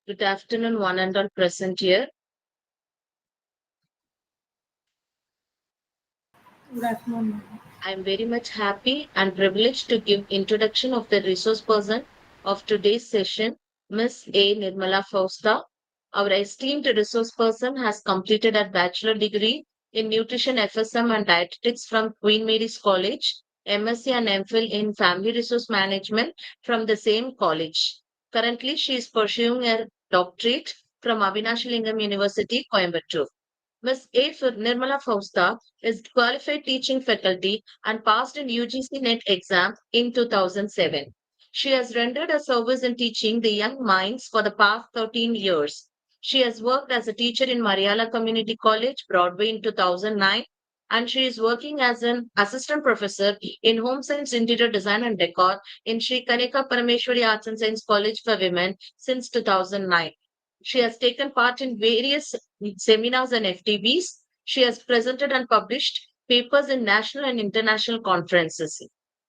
Good afternoon, one and all present here. Good afternoon. I'm very much happy and privileged to give introduction of the resource person of today's session, Miss A. Nirmala Fousta. Our esteemed resource person has completed a bachelor degree in nutrition FSM and dietetics from Queen Mary's College, MSc and MPhil in family resource management from the same college. Currently, she is pursuing a doctorate from Avinashi Lingam University, Coimbatore. Ms. A. Nirmala Fousta is qualified teaching faculty and passed an UGC-NET exam in 2007. She has rendered her service in teaching the young minds for the past 13 years. She has worked as a teacher in Mariala Community College, Broadway in 2009, and she is working as an assistant professor in Home Science Interior Design and Decor in Sri Kanika Parameshwari Arts and Science College for Women since 2009. She has taken part in various seminars and FTBs. She has presented and published papers in national and international conferences.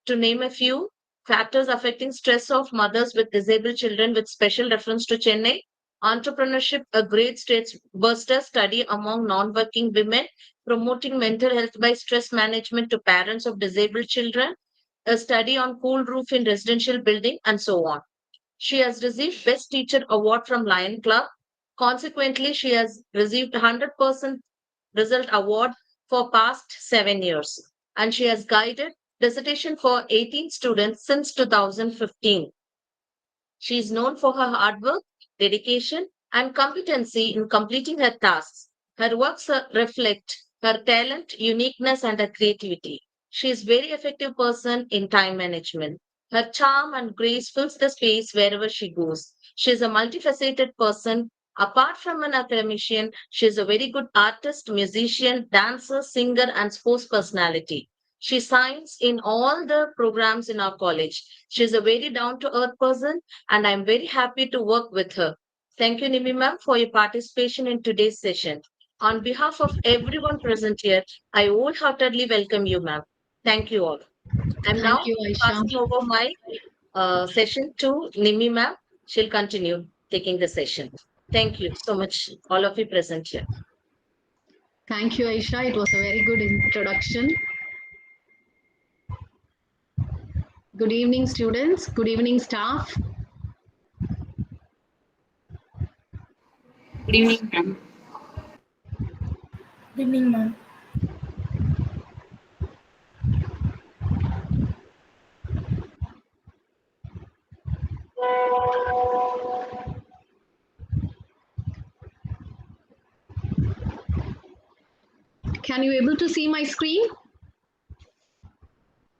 To name a few, factors affecting stress of mothers with disabled children with special reference to Chennai, entrepreneurship, a great states buster study among non-working women, promoting mental health by stress management to parents of disabled children, a study on cool roof in residential building, and so on. She has received Best Teacher Award from Lion Club. Consequently, she has received 100% result award for past 7 years. And she has guided dissertation for 18 students since 2015. She is known for her hard work, dedication, and competency in completing her tasks. Her works reflect her talent, uniqueness, and her creativity. She is very effective person in time management. Her charm and grace fills the space wherever she goes. She is a multifaceted person. Apart from an academician, she is a very good artist, musician, dancer, singer, and sports personality. She signs in all the programs in our college. She is a very down to earth person and I'm very happy to work with her. Thank you, Nimi ma'am, for your participation in today's session. On behalf of everyone present here, I wholeheartedly welcome you, ma'am. Thank you all. I'm Thank now you, Aisha. passing over my session to Nimi ma'am. She'll continue taking the session. Thank you so much, all of you present here. Thank you, Aisha. It was a very good introduction. Good evening, students. Good evening, staff. Good evening, ma'am. Good evening, ma'am. Can you able to see my screen?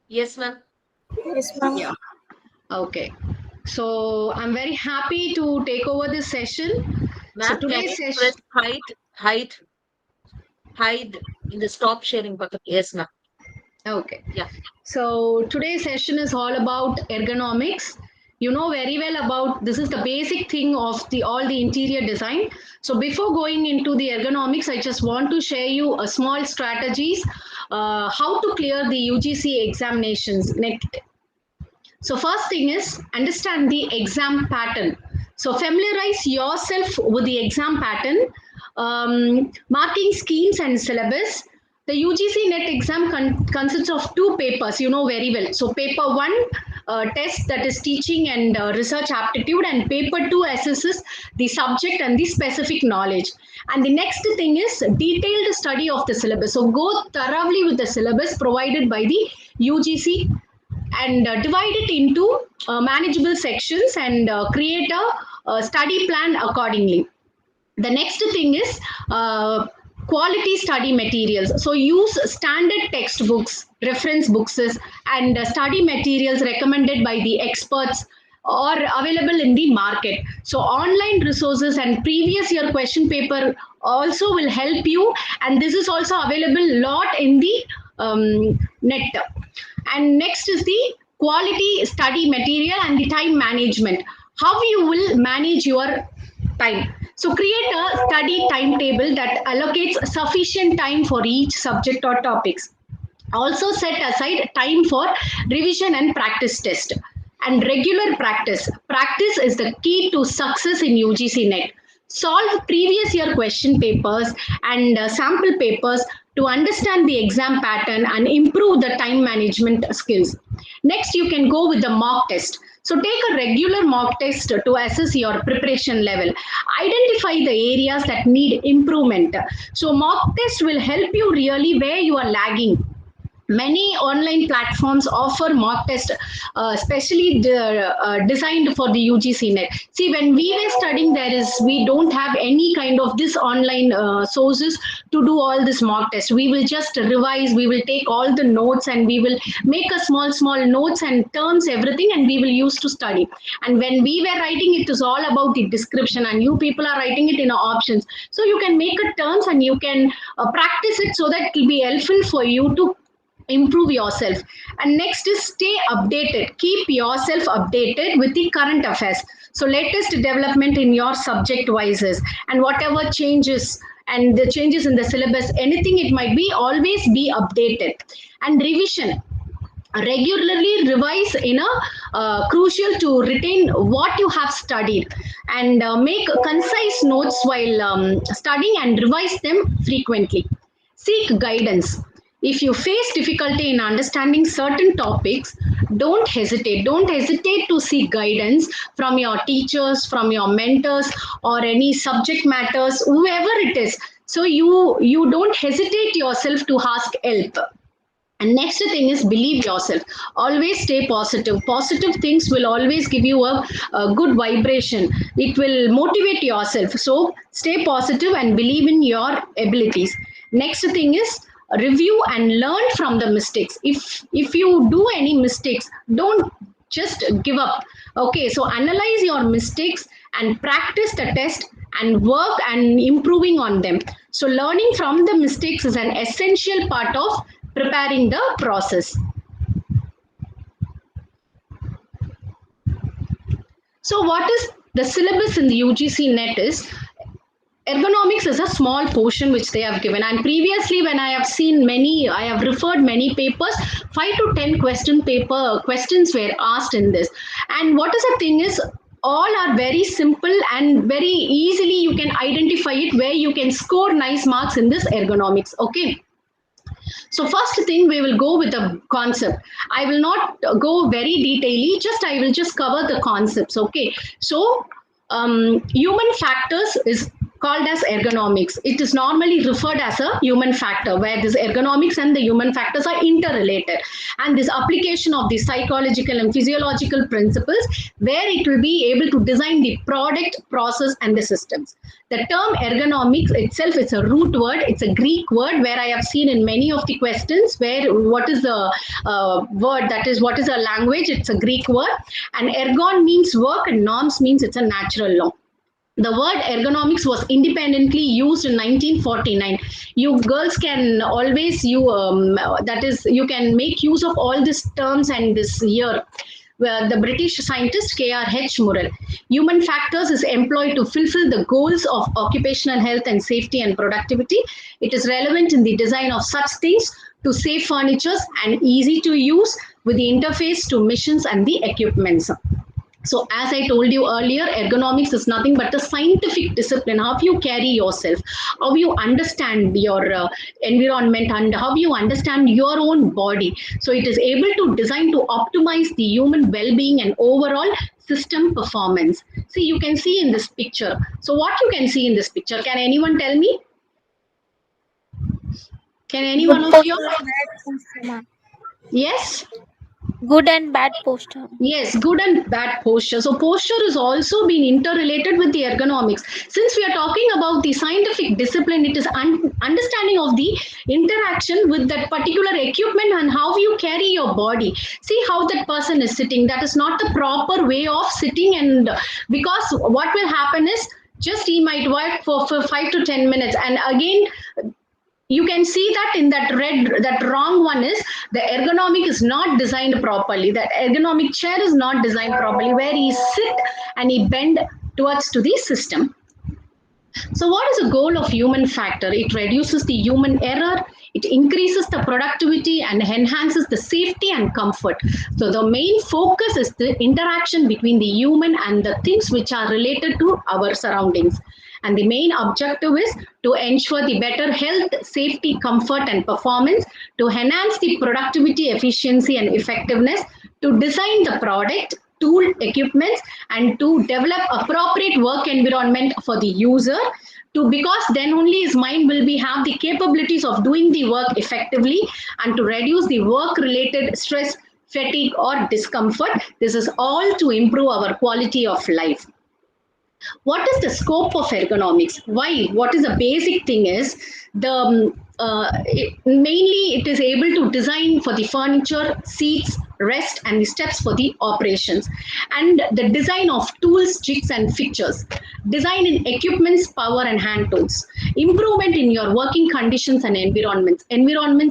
Yes, ma'am. Yes, ma'am. Yeah. Okay. So I'm very happy to take over this session. So Ma'am, can today's you session. press hide in the stop sharing button? Yes, ma'am. Okay. Yeah. So today's session is all about ergonomics. You know very well about this is the basic thing of the all the interior design. So before going into the ergonomics, I just want to share you a small strategies how to clear the UGC examinations. So first thing is understand the exam pattern. So familiarize yourself with the exam pattern, marking schemes and syllabus. The UGC-NET exam consists of two papers, you know very well. So paper one test that is teaching and research aptitude, and paper two assesses the subject and the specific knowledge. And the next thing is detailed study of the syllabus. So go thoroughly with the syllabus provided by the UGC and divide it into manageable sections and create a study plan accordingly. The next thing is quality study materials. So use standard textbooks, reference books, and study materials recommended by the experts or available in the market. So online resources and previous year question paper also will help you, and this is also available lot in the net. And next is the quality study material and the time management. How you will manage your time. So create a study timetable that allocates sufficient time for each subject or topics. Also set aside time for revision and practice test. and regular practice. Practice is the key to success in UGC-NET. Solve previous year question papers and sample papers to understand the exam pattern and improve the time management skills. Next, you can go with the mock test. So take a regular mock test to assess your preparation level. Identify the areas that need improvement. So mock test will help you really where you are lagging. Many online platforms offer mock test, especially designed for the UGC-NET. See, when we were studying, we don't have any kind of this online sources to do all this mock test. We will just revise, we will take all the notes, and we will make a small notes and terms, everything, and we will use to study. And when we were writing, it is all about the description, and you people are writing it in options. So you can make a terms and you can practice it so that it will be helpful for you to improve yourself. And next is stay updated. Keep yourself updated with the current affairs. So latest development in your subject wises and whatever changes and the changes in the syllabus, anything it might be, always be updated. And revision. Regularly revise in a crucial to retain what you have studied, and make concise notes while studying and revise them frequently. Seek guidance. If you face difficulty in understanding certain topics, don't hesitate. Don't hesitate to seek guidance from your teachers, from your mentors, or any subject matters, whoever it is. So you don't hesitate yourself to ask help. And next thing is believe yourself. Always stay positive. Positive things will always give you a good vibration. It will motivate yourself. So stay positive and believe in your abilities. Next thing is review and learn from the mistakes. If you do any mistakes, don't just give up. Okay, so analyze your mistakes and practice the test and work and improving on them. So learning from the mistakes is an essential part of preparing the process. So what is the syllabus in the UGC-NET is ergonomics is a small portion which they have given, and previously when I have seen I have referred many papers, 5 to 10 questions were asked in this. And what is the thing is, all are very simple and very easily you can identify it where you can score nice marks in this ergonomics. Okay. So first thing, we will go with the concept. I will not go very detailedly, I will just cover the concepts. Okay. So human factors is called as ergonomics. It is normally referred as a human factor, where this ergonomics and the human factors are interrelated. And this application of the psychological and physiological principles, where it will be able to design the product, process, and the systems. The term ergonomics itself is a root word. It's a Greek word where I have seen in many of the questions where what is the word, that is what is a language, it's a Greek word. And ergon means work and norms means it's a natural law. The word ergonomics was independently used in 1949. You girls can always, you can make use of all these terms and this year. Where the British scientist K.R.H. Murrell. Human factors is employed to fulfill the goals of occupational health and safety and productivity. It is relevant in the design of such things to safe furnitures and easy to use with the interface to machines and the equipments. So as I told you earlier, ergonomics is nothing but a scientific discipline. How you carry yourself, how you understand your environment, and how you understand your own body. So it is able to design to optimize the human well-being and overall system performance. See, you can see in this picture. So what you can see in this picture, can anyone tell me? Can anyone of you? Yes? Good and bad posture. Yes, good and bad posture. So posture is also been interrelated with the ergonomics. Since we are talking about the scientific discipline, it is understanding of the interaction with that particular equipment and how you carry your body. See how that person is sitting. That is not the proper way of sitting, and because what will happen is just he might work for 5 to 10 minutes, and again you can see that in that wrong one is the ergonomic is not designed properly. That ergonomic chair is not designed properly, where he sit and he bend towards to the system. So what is the goal of human factor? It reduces the human error, It increases the productivity and enhances the safety and comfort. So the main focus is the interaction between the human and the things which are related to our surroundings. And the main objective is to ensure the better health, safety, comfort, and performance, to enhance the productivity, efficiency, and effectiveness, to design the product, tool, equipments, and to develop appropriate work environment for the user, to because then only his mind will be have the capabilities of doing the work effectively, and to reduce the work related stress, fatigue, or discomfort. This is all to improve our quality of life. What is the scope of ergonomics? Why? What is the basic thing is mainly it is able to design for the furniture, seats, rest, and the steps for the operations, and the design of tools, jigs, and fixtures, design in equipments, power, and hand tools, improvement in your working conditions and environments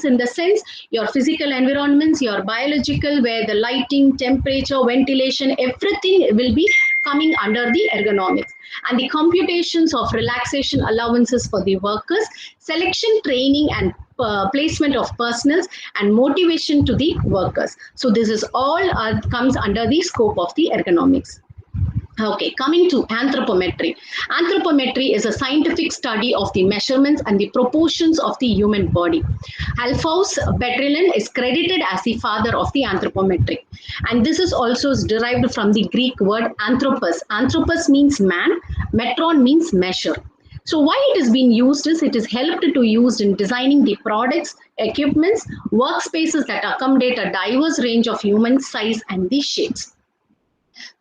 in the sense your physical environments, your biological, where the lighting, temperature, ventilation, everything will be coming under the ergonomics, and the computations of relaxation allowances for the workers, selection, training, and placement of personnel, and motivation to the workers. So this is all comes under the scope of the ergonomics. Okay, coming to anthropometry. Anthropometry is a scientific study of the measurements and the proportions of the human body. Alphonse Bertillon is credited as the father of the anthropometry. And this is also derived from the Greek word anthropos. Anthropos means man, metron means measure. So why it is being used is it is helped to use in designing the products, equipments, workspaces that accommodate a diverse range of human size and the shapes.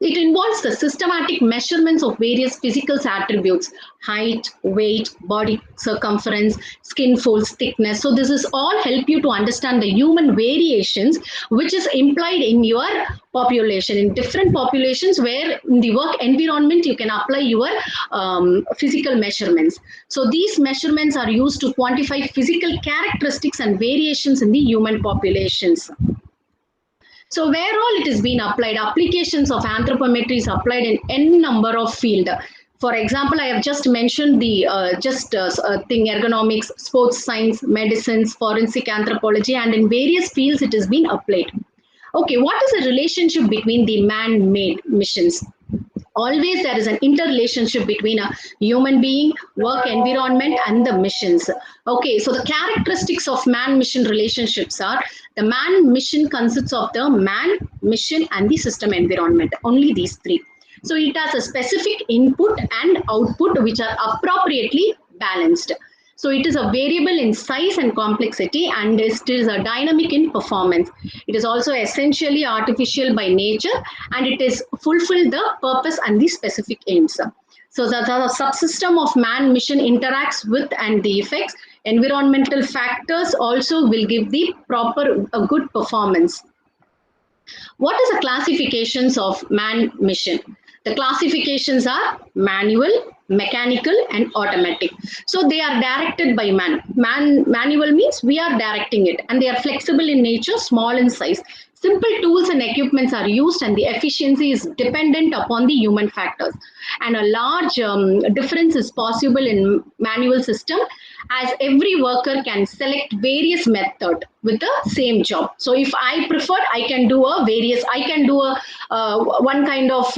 It involves the systematic measurements of various physical attributes, height, weight, body circumference, skin folds, thickness. So this is all help you to understand the human variations which is implied in your population, in different populations where in the work environment you can apply your physical measurements. So these measurements are used to quantify physical characteristics and variations in the human populations. So where all it is being applied, applications of anthropometry is applied in n number of field. For example, I have just mentioned the thing ergonomics, sports science, medicines, forensic anthropology, and in various fields it is being applied. Okay, what is the relationship between the man-made missions? Always there is an interrelationship between a human being, work environment, and the missions. Okay, so the characteristics of man-mission relationships are the man-mission consists of the man, mission, and the system environment. Only these three. So it has a specific input and output which are appropriately balanced. So it is a variable in size and complexity, and it is a dynamic in performance. It is also essentially artificial by nature, and it is fulfill the purpose and the specific aims. So the subsystem of man mission interacts with and the effects. Environmental factors also will give the proper a good performance. What is the classifications of man mission? The classifications are manual, mechanical, and automatic. So they are directed by man. Manual means we are directing it, and they are flexible in nature, small in size. Simple tools and equipments are used, and the efficiency is dependent upon the human factors. And a large difference is possible in manual system, as every worker can select various method with the same job. So if I prefer, I can do one kind of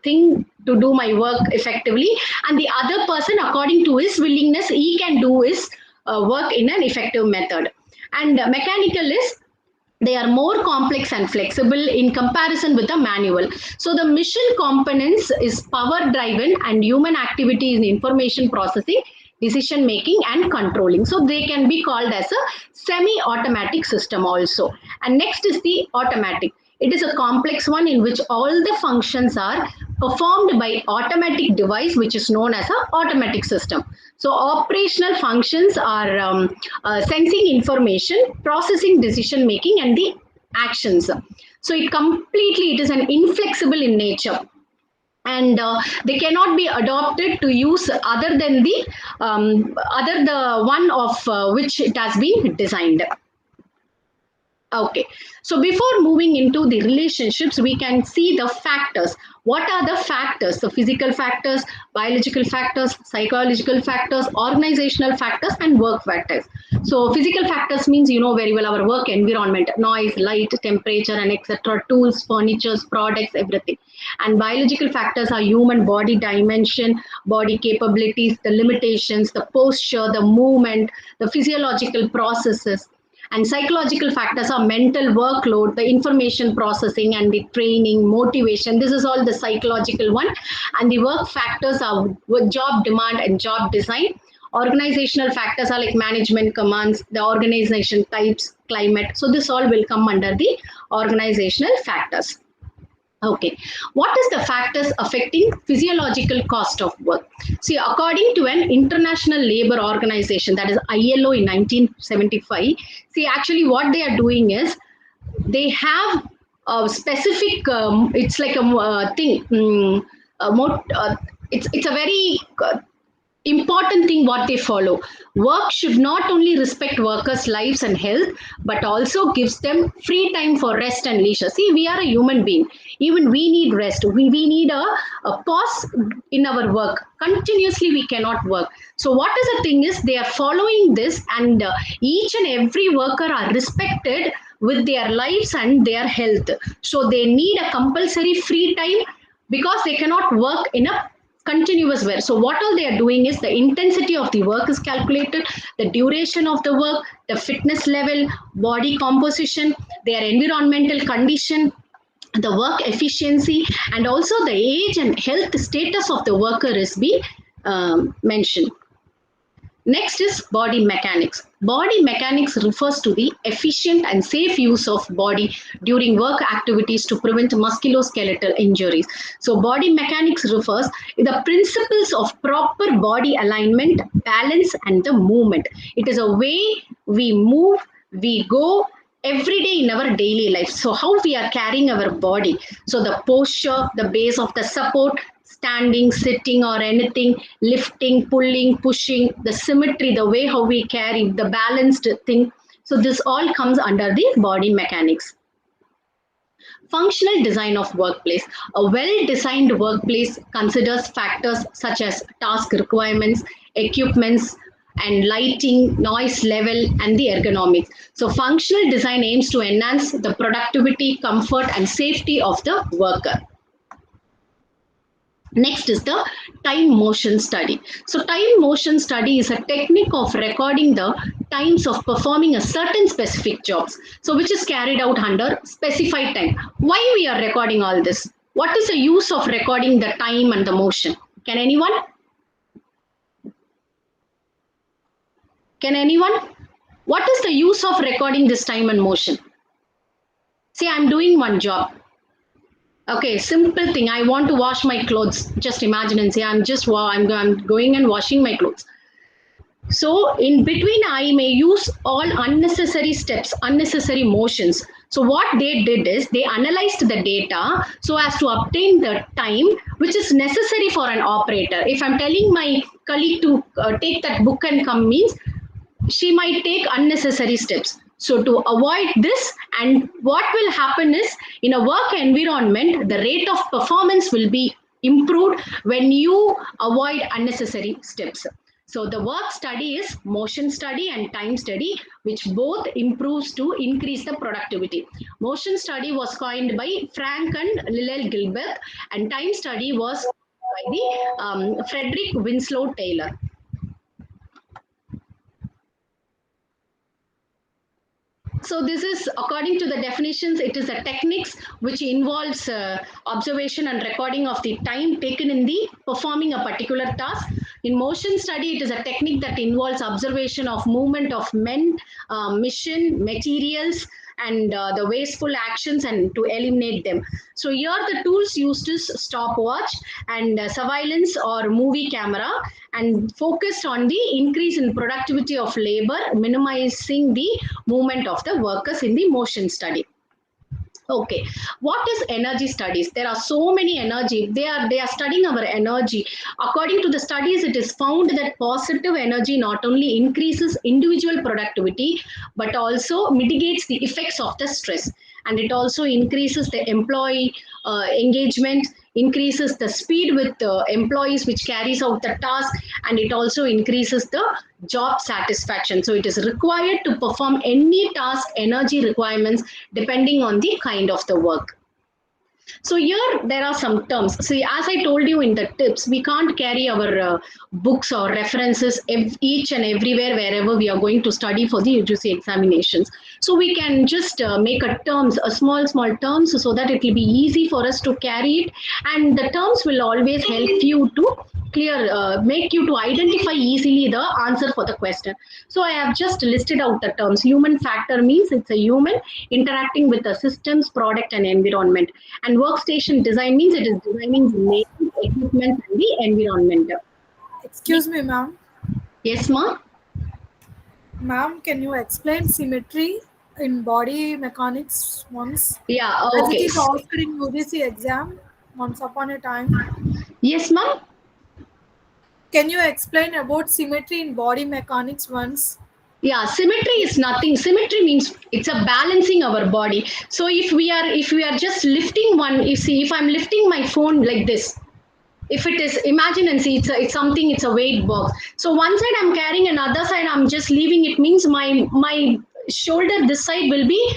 thing to do my work effectively, and the other person, according to his willingness, he can do his work in an effective method. And mechanical is they are more complex and flexible in comparison with the manual. So the mission components is power driven, and human activity in information processing, decision making, and controlling. So they can be called as a semi-automatic system also. And next is the automatic. It is a complex one in which all the functions are performed by automatic device, which is known as an automatic system. So operational functions are sensing information, processing decision making, and the actions. So it is an inflexible in nature, and they cannot be adopted to use other than the one of which it has been designed. Okay, so before moving into the relationships, we can see the factors. What are the factors? The physical factors, biological factors, psychological factors, organizational factors, and work factors. So physical factors means you know very well our work environment, noise, light, temperature, and etc. Tools, furnitures, products, everything. And biological factors are human body dimension, body capabilities, the limitations, the posture, the movement, the physiological processes, and psychological factors are mental workload, the information processing, and the training, motivation. This is all the psychological one. And the work factors are job demand and job design. Organizational factors are like management commands, the organization types, climate. So this all will come under the organizational factors. Okay, what is the factors affecting physiological cost of work? See, according to an international labor organization, that is ILO in 1975, see, actually what they are doing is they have a specific, it's like a thing, it's a very important thing what they follow. Work should not only respect workers' lives and health, but also gives them free time for rest and leisure. See, we are a human being. Even we need rest. We need a pause in our work. Continuously, we cannot work. So, what is the thing is they are following this, and each and every worker are respected with their lives and their health. So, they need a compulsory free time because they cannot work in a continuous wear. So what all they are doing is the intensity of the work is calculated, the duration of the work, the fitness level, body composition, their environmental condition, the work efficiency, and also the age and health status of the worker is be mentioned. Next is body mechanics. Body mechanics refers to the efficient and safe use of body during work activities to prevent musculoskeletal injuries. So body mechanics refers to the principles of proper body alignment, balance, and the movement. It is a way we move, we go every day in our daily life. So how we are carrying our body. So the posture, the base of the support, standing, sitting, or anything, lifting, pulling, pushing, the symmetry, the way how we carry, the balanced thing. So this all comes under the body mechanics. Functional design of workplace. A well-designed workplace considers factors such as task requirements, equipments, and lighting, noise level, and the ergonomics. So functional design aims to enhance the productivity, comfort, and safety of the worker. Next is the time motion study. So time motion study is a technique of recording the times of performing a certain specific jobs. So which is carried out under specified time. Why we are recording all this? What is the use of recording the time and the motion? Can anyone? Can anyone? What is the use of recording this time and motion? Say I'm doing one job. Okay, simple thing. I want to wash my clothes. Just imagine and say I'm going and washing my clothes. So in between, I may use all unnecessary steps, unnecessary motions. So what they did is they analyzed the data so as to obtain the time which is necessary for an operator. If I'm telling my colleague to take that book and come means she might take unnecessary steps. So to avoid this, and what will happen is in a work environment, the rate of performance will be improved when you avoid unnecessary steps. So the work study is motion study and time study, which both improves to increase the productivity. Motion study was coined by Frank and Lilel Gilbert, and time study was by the Frederick Winslow Taylor. So this is according to the definitions, it is a techniques which involves observation and recording of the time taken in the performing a particular task. In motion study, it is a technique that involves observation of movement of men, mission, materials, and the wasteful actions and to eliminate them. So here the tools used is stopwatch and surveillance or movie camera, and focused on the increase in productivity of labor, minimizing the movement of the workers in the motion study. Okay, what is energy studies? There are so many energy. They are studying our energy. According to the studies, it is found that positive energy not only increases individual productivity but also mitigates the effects of the stress, and it also increases the employee engagement, increases the speed with employees which carries out the task, and it also increases the job satisfaction. So it is required to perform any task energy requirements depending on the kind of the work. So here there are some terms. See, as I told you in the tips, we can't carry our books or references each and everywhere wherever we are going to study for the UGC examinations. So we can just make a terms, a small terms, so that it will be easy for us to carry it, and the terms will always help you to make you to identify easily the answer for the question. So I have just listed out the terms. Human factor means it's a human interacting with the systems, product, and environment. And workstation design means it is designing the main equipment and the environment. Excuse me, ma'am. Yes, ma? Ma'am, can you explain symmetry in body mechanics once? Yeah, As it okay. is asked in UGC exam once upon a time. Yes, ma'am? Can you explain about symmetry in body mechanics once? Yeah, symmetry is nothing. Symmetry means it's a balancing our body. So if we are just lifting one, you see, if I'm lifting my phone like this, if it is, imagine and see, it's something, it's a weight box. So one side I'm carrying, another side I'm just leaving, it means my shoulder this side will be,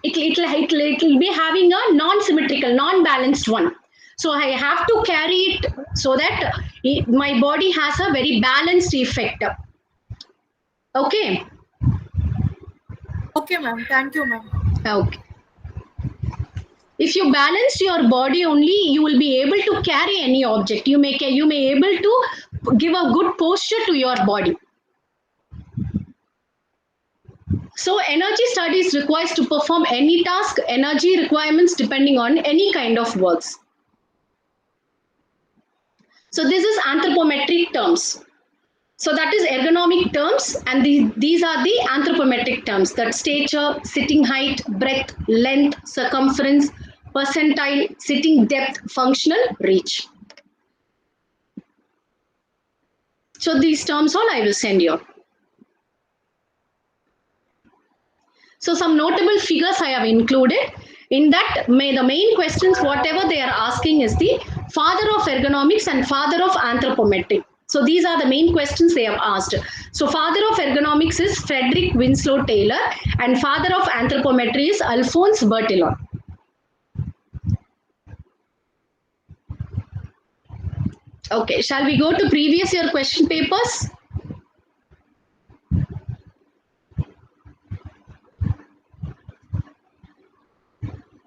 it'll be having a non-symmetrical, non-balanced one. So I have to carry it so that my body has a very balanced effect. Okay. Okay, ma'am. Thank you, ma'am. Okay. If you balance your body only, you will be able to carry any object. You may able to give a good posture to your body. So energy studies requires to perform any task, energy requirements depending on any kind of works. So this is anthropometric terms. So that is ergonomic terms, and these are the anthropometric terms, that stature, sitting height, breadth, length, circumference, percentile, sitting depth, functional reach. So these terms all I will send you. So some notable figures I have included. In that, the main questions, whatever they are asking, is the father of ergonomics and father of anthropometric. So these are the main questions they have asked. So father of ergonomics is Frederick Winslow Taylor, and father of anthropometry is Alphonse Bertillon. Okay, shall we go to previous year question papers?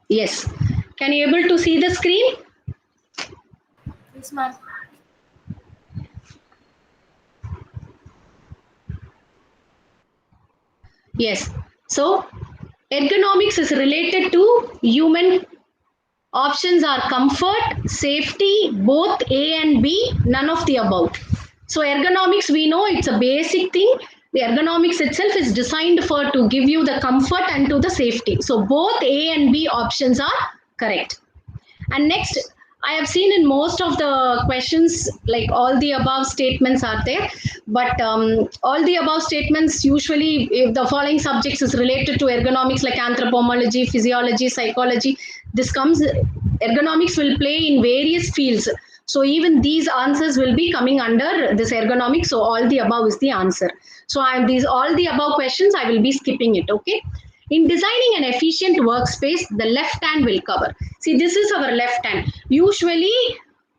Yes. Can you able to see the screen? Yes, ma'am. Yes. So ergonomics is related to human. Options are comfort, safety, both A and B, none of the above. So ergonomics, we know it's a basic thing. The ergonomics itself is designed for to give you the comfort and to the safety. So both A and B options are correct. And next, I have seen in most of the questions, like all the above statements are there, but all the above statements, usually if the following subjects is related to ergonomics, like anthropology, physiology, psychology, this comes, ergonomics will play in various fields. So even these answers will be coming under this ergonomics. So all the above is the answer. So all the above questions, I will be skipping it. Okay. In designing an efficient workspace, the left hand will cover. See, this is our left hand. Usually,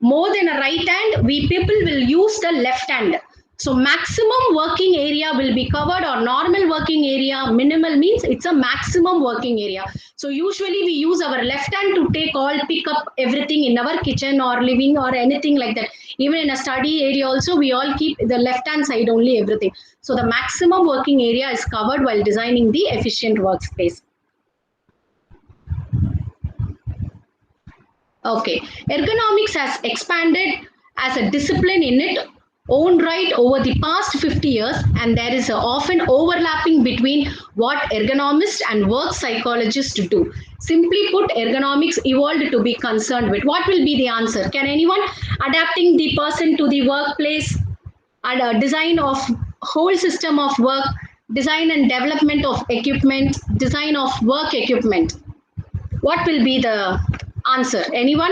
more than a right hand, we people will use the left hand. So maximum working area will be covered, or normal working area. Minimal means it's a maximum working area. So usually we use our left hand to pick up everything in our kitchen or living or anything like that. Even in a study area also, we all keep the left hand side only everything. So the maximum working area is covered while designing the efficient workspace. Okay, ergonomics has expanded as a discipline in it owned right over the past 50 years, and there is a often overlapping between what ergonomists and work psychologists do. Simply put, ergonomics evolved to be concerned with. What will be the answer? Can anyone? Adapting the person to the workplace, and design of whole system of work, design and development of equipment, design of work equipment. What will be the answer? Anyone?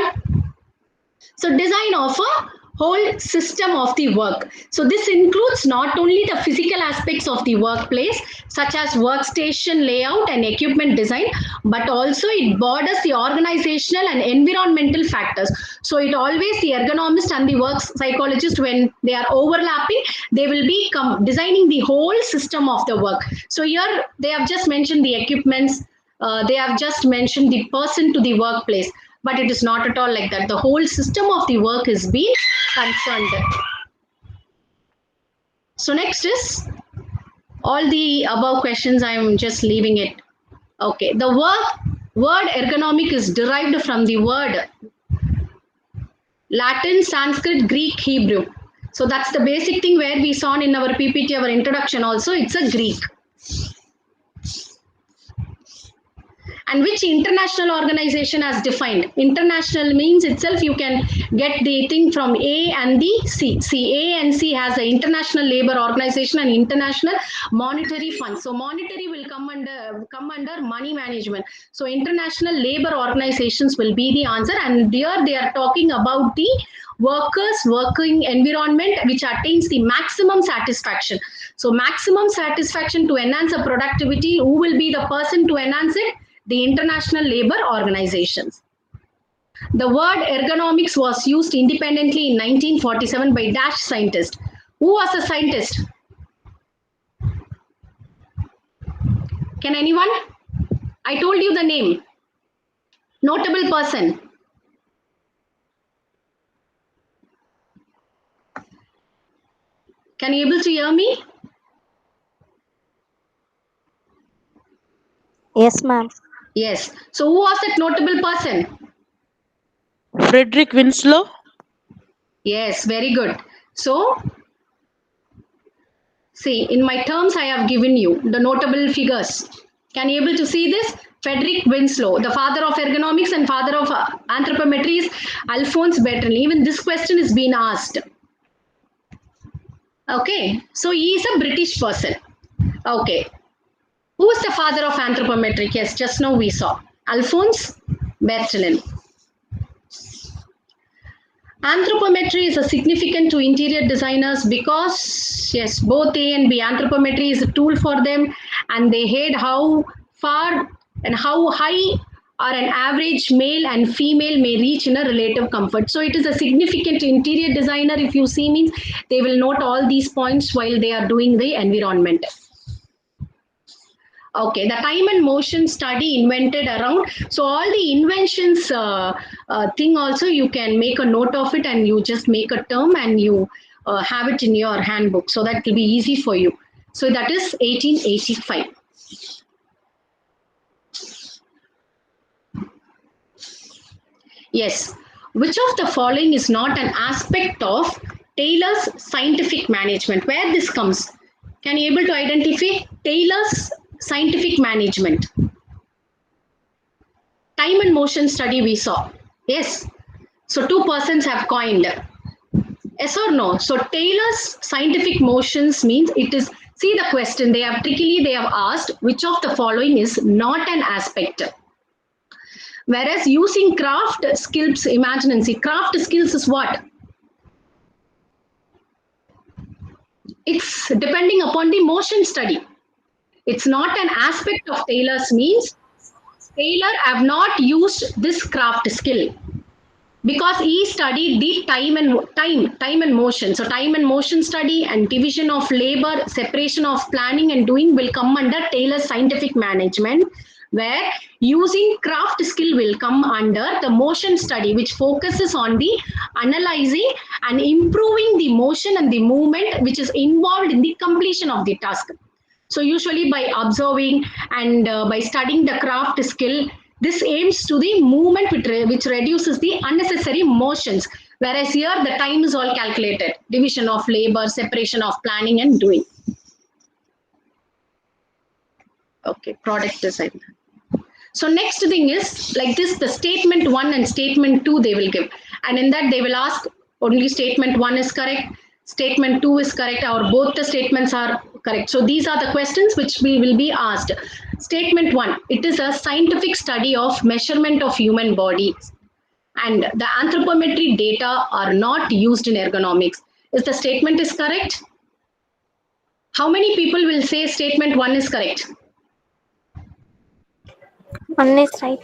So design of a whole system of the work. So this includes not only the physical aspects of the workplace, such as workstation layout and equipment design, but also it borders the organizational and environmental factors. So it always the ergonomist and the work psychologist, when they are overlapping, they will be designing the whole system of the work. So here they have just mentioned the equipments, they have just mentioned the person to the workplace, but it is not at all like that. The whole system of the work is being concerned. So next is all the above questions, I'm just leaving it. Okay, the word ergonomic is derived from the word Latin, Sanskrit, Greek, Hebrew. So that's the basic thing where we saw in our PPT, our introduction also, it's a Greek. And which international organization has defined? International means itself you can get the thing from A and the C. See, A and C has the International Labour Organization and International Monetary Fund. So monetary will come under money management. So international labour organizations will be the answer. And here they are talking about the workers' working environment which attains the maximum satisfaction. So maximum satisfaction to enhance the productivity, who will be the person to enhance it? The international labour organizations. The word ergonomics was used independently in 1947 by Dutch scientist. Who was the scientist? Can anyone? I told you the name. Notable person. Can you able to hear me? Yes, ma'am. Yes. So who was that notable person? Frederick Winslow. Yes, very good. So, see, in my terms, I have given you the notable figures. Can you able to see this? Frederick Winslow, the father of ergonomics and father of anthropometry is Alphonse Bertrand. Even this question is being asked. Okay, so he is a British person. Okay. Who is the father of anthropometric? Yes, just now we saw. Alphonse Bertrand. Anthropometry is a significant to interior designers because, yes, both A and B, anthropometry is a tool for them, and they head how far and how high or an average male and female may reach in a relative comfort. So it is a significant interior designer. If you see means, they will note all these points while they are doing the environment. Okay, the time and motion study invented around. So all the inventions thing also you can make a note of it and you just make a term and you have it in your handbook. So that will be easy for you. So that is 1885. Yes. Which of the following is not an aspect of Taylor's scientific management? Where this comes? Can you able to identify Taylor's scientific management? Time and motion study we saw. Yes. So two persons have coined. Yes or no? So Taylor's scientific motions means it is, see the question they have trickily they have asked, which of the following is not an aspect? Whereas using craft skills, imagine and see, craft skills is what? It's depending upon the motion study. It's not an aspect of Taylor's means Taylor have not used this craft skill because he studied the time and motion. So time and motion study and division of labor, separation of planning and doing will come under Taylor's scientific management, where using craft skill will come under the motion study, which focuses on the analyzing and improving the motion and the movement which is involved in the completion of the task. So usually by observing and by studying the craft skill, this aims to the movement which reduces the unnecessary motions. Whereas here, the time is all calculated. Division of labor, separation of planning and doing. Okay, product design. So next thing is like this, the statement 1 and statement 2 they will give. And in that they will ask only statement 1 is correct, statement 2 is correct, or both the statements are correct. So these are the questions which we will be asked. Statement 1, it is a scientific study of measurement of human bodies. And the anthropometry data are not used in ergonomics. Is the statement is correct? How many people will say statement 1 is correct? One is right.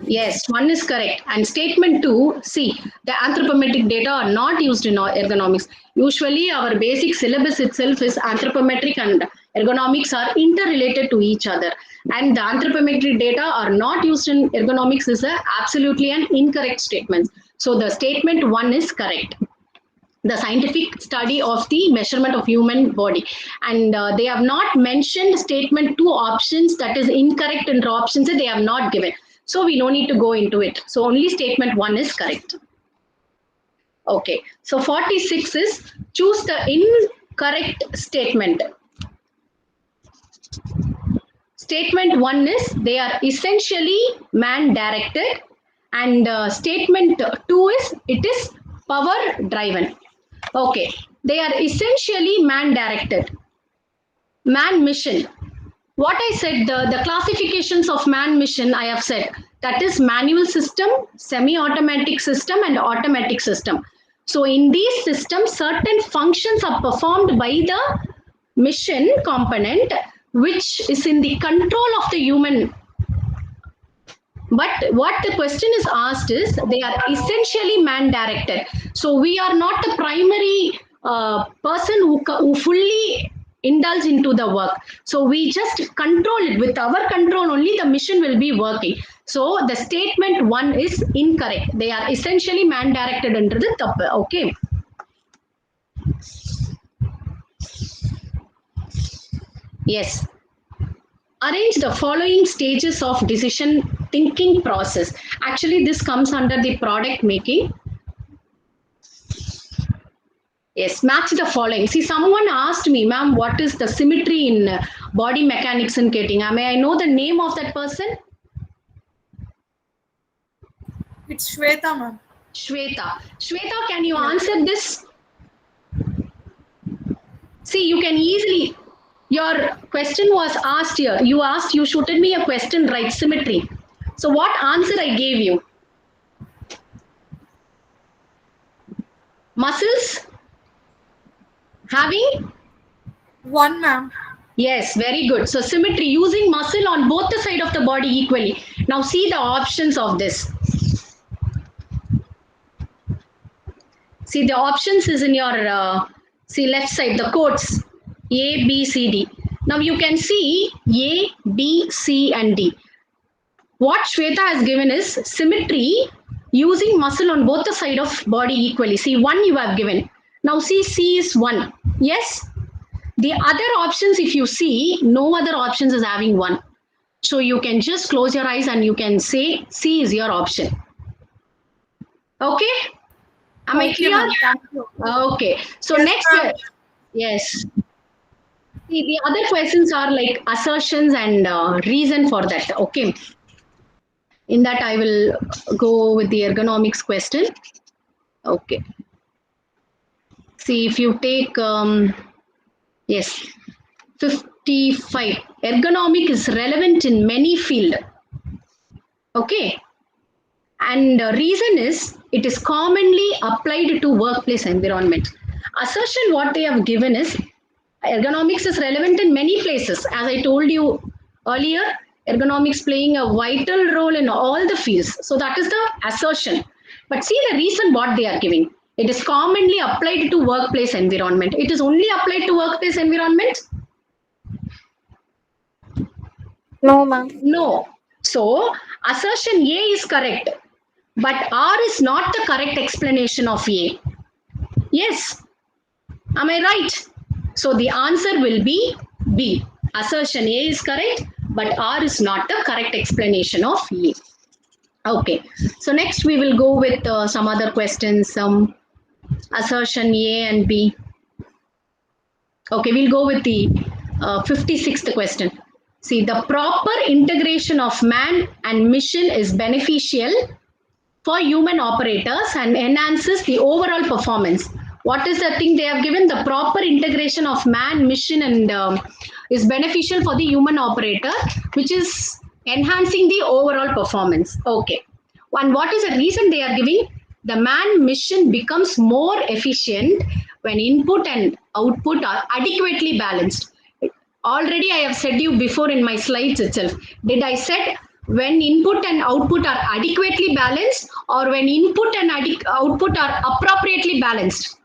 Yes, 1 is correct. And statement 2, see, the anthropometric data are not used in ergonomics. Usually our basic syllabus itself is anthropometric and ergonomics are interrelated to each other. And the anthropometric data are not used in ergonomics is absolutely an incorrect statement. So the statement 1 is correct. The scientific study of the measurement of human body, and they have not mentioned statement 2 options, that is incorrect, and options they have not given, so we no need to go into it. So only statement 1 is correct. Okay, so 46 is choose the incorrect statement. Statement 1 is they are essentially man directed, and statement 2 is it is power driven. Okay, they are essentially man directed. Man mission. What I said, the classifications of man mission, I have said that is manual system, semi-automatic system, and automatic system. So in these systems, certain functions are performed by the mission component, which is in the control of the human. But what the question is asked is they are essentially man directed. So we are not the primary person who fully indulge into the work. So we just control it. With our control only the mission will be working. So the statement 1 is incorrect. They are essentially man directed under the top. Okay. Yes. Arrange the following stages of decision thinking process. Actually, this comes under the product making. Yes, match the following. See, someone asked me, ma'am, what is the symmetry in body mechanics in Keting? May I know the name of that person? It's Shweta, ma'am. Shweta. Shweta, can you answer this? See, you can easily, your question was asked here. You asked, you shooted me a question, right? Symmetry. So what answer I gave you? Muscles having? 1, ma'am. Yes, very good. So symmetry, using muscle on both the side of the body equally. Now see the options of this. See the options is in your, see left side, the codes, A, B, C, D. Now you can see A, B, C and D. What Shweta has given is symmetry using muscle on both the side of body equally. See 1 you have given. Now see C is 1. Yes. The other options, if you see, no other options is having 1. So you can just close your eyes and you can say C is your option. Okay? Am I clear? Thank you. Okay. So Yes, next, ma'am. yes. See, the other questions are like assertions and reason for that. Okay. In that, I will go with the ergonomics question. Okay. See, if you take, yes, 55. Ergonomic is relevant in many fields. Okay. And the reason is it is commonly applied to workplace environment. Assertion what they have given is ergonomics is relevant in many places. As I told you earlier, ergonomics playing a vital role in all the fields. So that is the assertion. But see the reason what they are giving. It is commonly applied to workplace environment. It is only applied to workplace environment? No, ma'am. No. So assertion A is correct. But R is not the correct explanation of A. Yes. Am I right? So the answer will be B. Assertion A is correct, but R is not the correct explanation of A. Okay, so next we will go with some other questions, some assertion A and B. Okay, we'll go with the 56th question. See, the proper integration of man and mission is beneficial for human operators and enhances the overall performance. What is the thing they have given? The proper integration of man, mission, and is beneficial for the human operator, which is enhancing the overall performance. Okay. And what is the reason they are giving? The man mission becomes more efficient when input and output are adequately balanced. Already I have said you before in my slides itself. Did I said when input and output are adequately balanced or when input and output are appropriately balanced?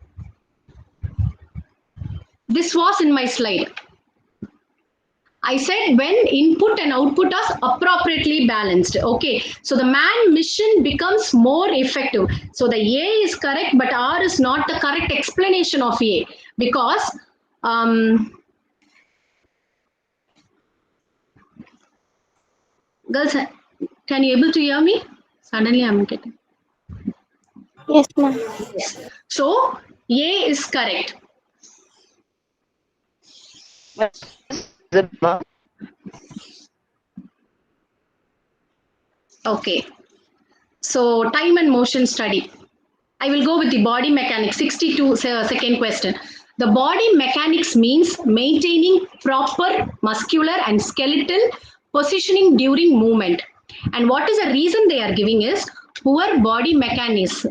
This was in my slide. I said when input and output are appropriately balanced. Okay, so the man mission becomes more effective. So the A is correct, but R is not the correct explanation of A because girls, can you able to hear me? Suddenly I'm getting. Yes, ma'am. Yes. So A is correct. Okay. So time and motion study. I will go with the body mechanics. 62 second question. The body mechanics means maintaining proper muscular and skeletal positioning during movement. And what is the reason they are giving is poor body mechanics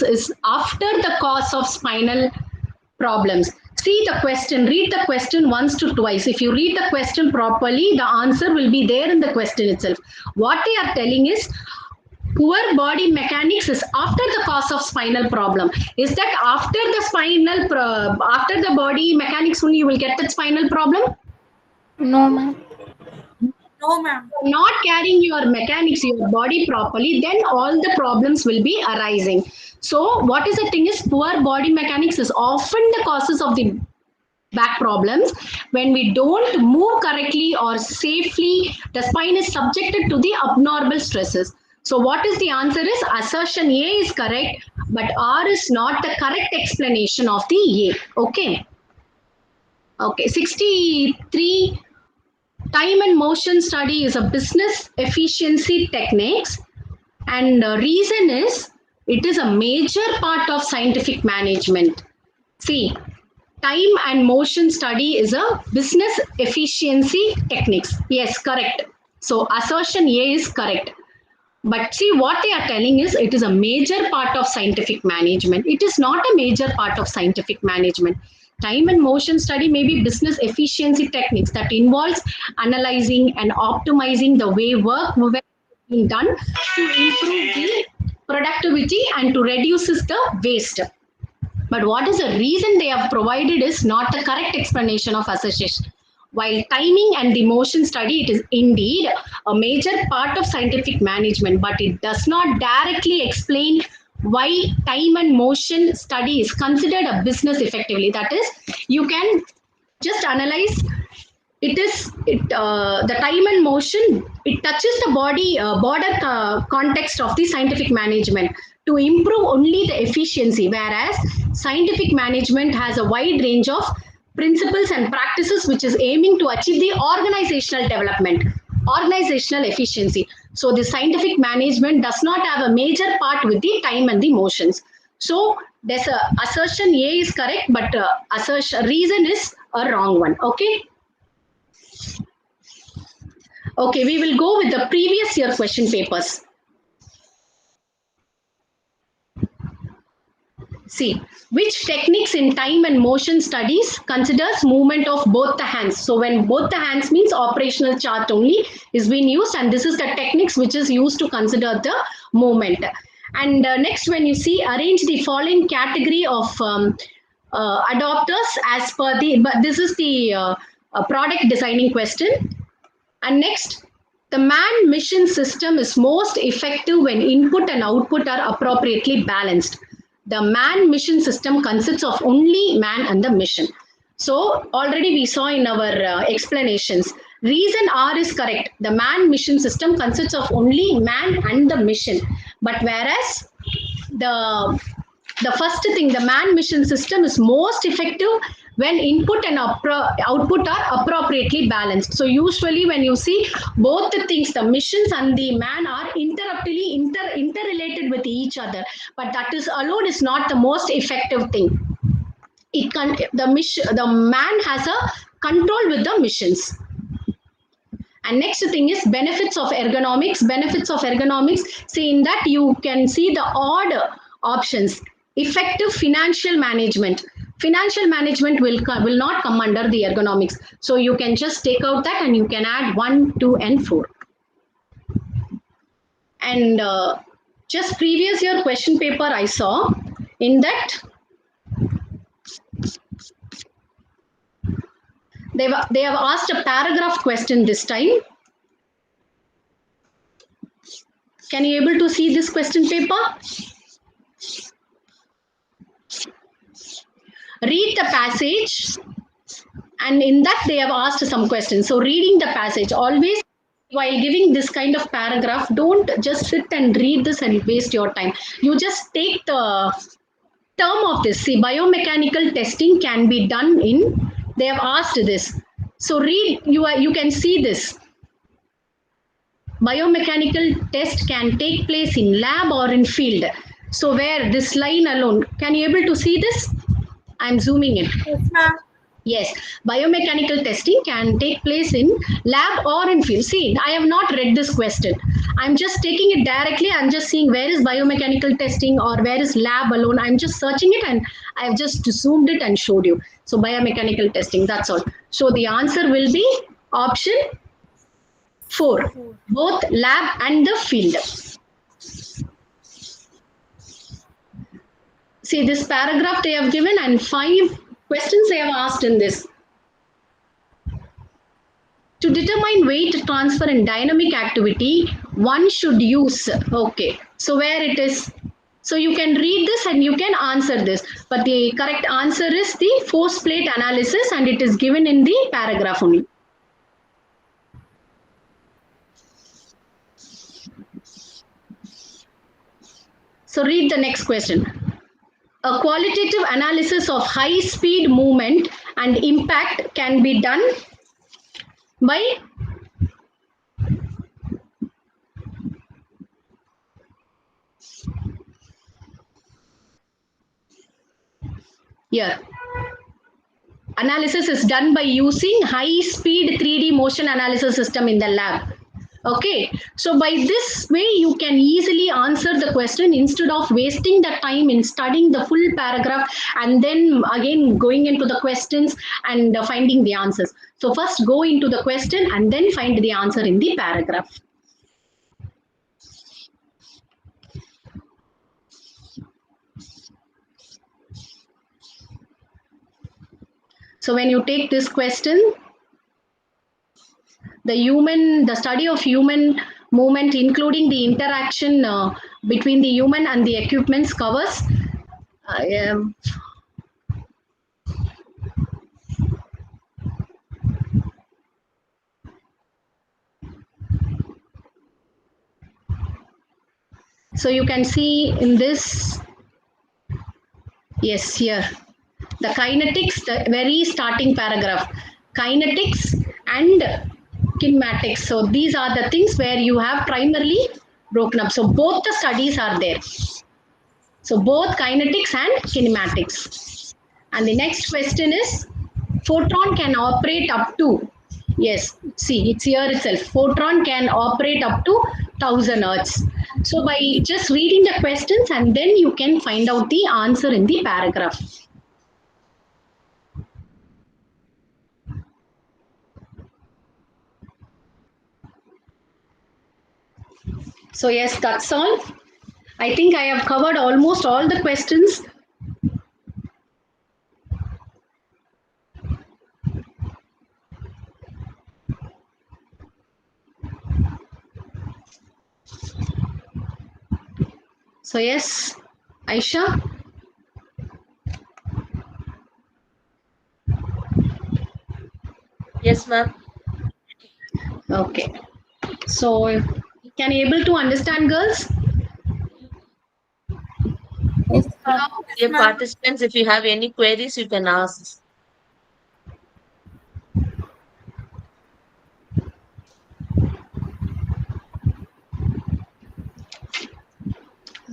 is after the cause of spinal problems. See the question, read the question once to twice. If you read the question properly, the answer will be there in the question itself. What they are telling is poor body mechanics is after the cause of spinal problem. Is that after the body mechanics only you will get that spinal problem? No, ma'am. No, ma'am. Not carrying your mechanics, your body properly, then all the problems will be arising. So what is the thing is poor body mechanics is often the causes of the back problems. When we don't move correctly or safely, the spine is subjected to the abnormal stresses. So what is the answer is assertion A is correct, but R is not the correct explanation of the A. Okay. Okay. 63. Time and motion study is a business efficiency techniques, and the reason is it is a major part of scientific management. See, time and motion study is a business efficiency techniques. Yes, correct. So assertion A is correct. But see, what they are telling is it is a major part of scientific management. It is not a major part of scientific management. Time and motion study may be business efficiency techniques that involves analyzing and optimizing the way work is being done to improve the productivity and to reduce the waste. But what is the reason they have provided is not the correct explanation of association. While timing and the motion study, it is indeed a major part of scientific management, but it does not directly explain why time and motion study is considered a business effectively. That is, you can just analyze the time and motion, it touches the body border context of the scientific management to improve only the efficiency, whereas scientific management has a wide range of principles and practices which is aiming to achieve the organizational development, organizational efficiency. So the scientific management does not have a major part with the time and the motions. So there's a assertion A is correct, but assertion reason is a wrong one. Okay. Okay, we will go with the previous year question papers. See, which techniques in time and motion studies considers movement of both the hands? So when both the hands means operational chart only is being used, and this is the techniques which is used to consider the movement. And next, when you see, arrange the following category of adopters as per the, but this is the product designing question. And next, the man mission system is most effective when input and output are appropriately balanced. The man mission system consists of only man and the mission. So already we saw in our explanations, Reason R is correct. The man-mission system consists of only man and the mission. But whereas the first thing, the man-mission system is most effective when input and output are appropriately balanced. So usually when you see both the things, the missions and the man are interrelated with each other. But that is alone is not the most effective thing. It can the man has a control with the missions. And next thing is benefits of ergonomics. Benefits of ergonomics, see in that you can see the odd options. Effective financial management. Financial management will not come under the ergonomics. So you can just take out that and you can add 1, 2, and 4. And just previous year question paper I saw, in that they have asked a paragraph question this time. Can you able to see this question paper? Read the passage, and in that they have asked some questions. So reading the passage, always while giving this kind of paragraph, don't just sit and read this and waste your time. You just take the term of this. See, biomechanical testing can be done in, they have asked this. So read, you can see this. Biomechanical test can take place in lab or in field. So where this line alone, can you able to see this? I'm zooming in. Yes, ma'am. Yes, biomechanical testing can take place in lab or in field. See, I have not read this question. I'm just taking it directly. I'm just seeing where is biomechanical testing or where is lab alone. I'm just searching it and I've just zoomed it and showed you. So biomechanical testing, that's all. So the answer will be option 4, both lab and the field. See this paragraph they have given and 5 questions they have asked in this. To determine weight transfer in dynamic activity, one should use, okay, so where it is, so you can read this and you can answer this, but the correct answer is the force plate analysis and it is given in the paragraph only. So read the next question. A qualitative analysis of high speed movement and impact can be done by here. Analysis is done by using high speed 3D motion analysis system in the lab. Okay, so by this way you can easily answer the question instead of wasting the time in studying the full paragraph and then again going into the questions and finding the answers. So first go into the question and then find the answer in the paragraph. So when you take this question, the study of human movement, including the interaction between the human and the equipments covers. So you can see in this, yes, here, the kinetics, the very starting paragraph, kinetics and kinematics. So these are the things where you have primarily broken up. So both the studies are there. So both kinetics and kinematics. And the next question is, photon can operate up to, yes, see, it's here itself. Photon can operate up to 1000 Hertz. So by just reading the questions and then you can find out the answer in the paragraph. So yes, that's all. I think I have covered almost all the questions. So yes, Aisha. Yes, ma'am. Okay. So, can you able to understand, girls? Yes, ma'am. Yes, Dear ma'am. participants, if you have any queries, you can ask.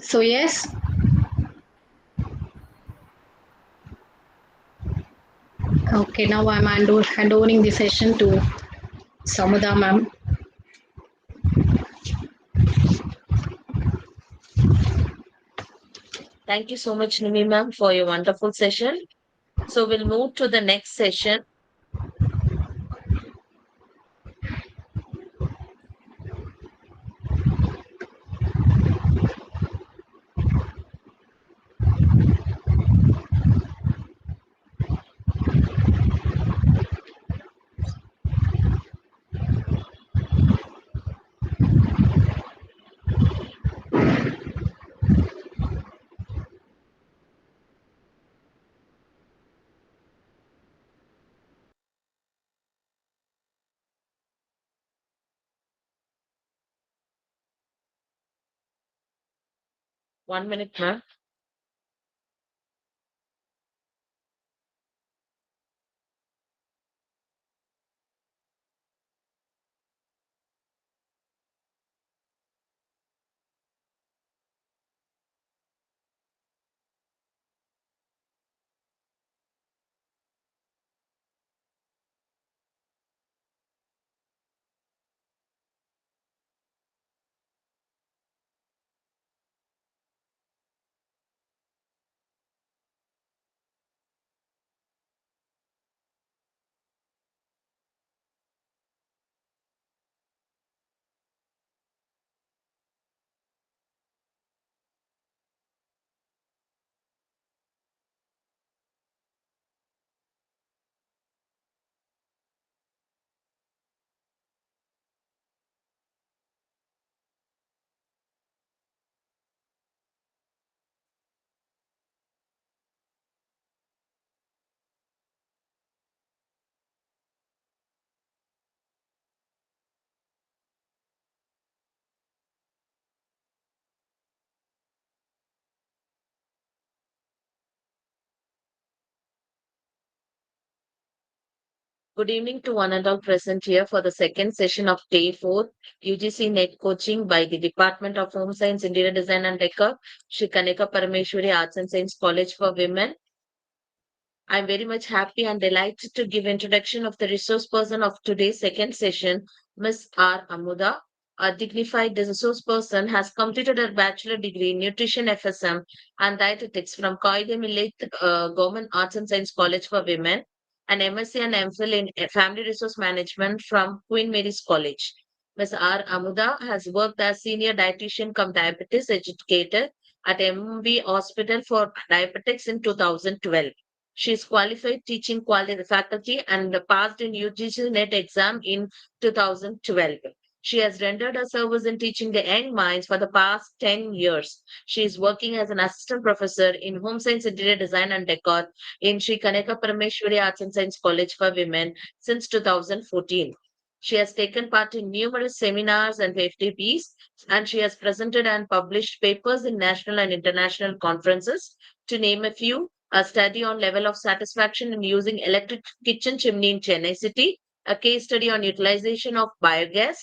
So, yes. Okay, now I'm handovering the session to Samudha ma'am. Thank you so much, Nimi ma'am, for your wonderful session. So we'll move to the next session. One minute, ma'am. Good evening to one and all present here for the second session of day 4 UGC-NET coaching by the Department of Home Science, Interior Design and Decor, Shri Kaneka Parameshwari Arts and Science College for Women. I'm very much happy and delighted to give introduction of the resource person of today's second session, Ms. R. Amudha. A dignified resource person has completed her bachelor degree in nutrition FSM and dietetics from Koide Millet Government Arts and Science College for Women, and MSc and MPhil in Family Resource Management from Queen Mary's College. Ms. R. Amudha has worked as senior dietitian cum diabetes educator at MB Hospital for Diabetics in 2012. She is qualified teaching quality faculty and passed in UGC-NET exam in 2012. She has rendered her service in teaching the young minds for the past 10 years. She is working as an assistant professor in home science, interior design and decor in Sri Kaneka Parameshwari Arts and Science College for Women since 2014. She has taken part in numerous seminars and FTPs, and she has presented and published papers in national and international conferences. To name a few, a study on level of satisfaction in using electric kitchen chimney in Chennai city, a case study on utilization of biogas,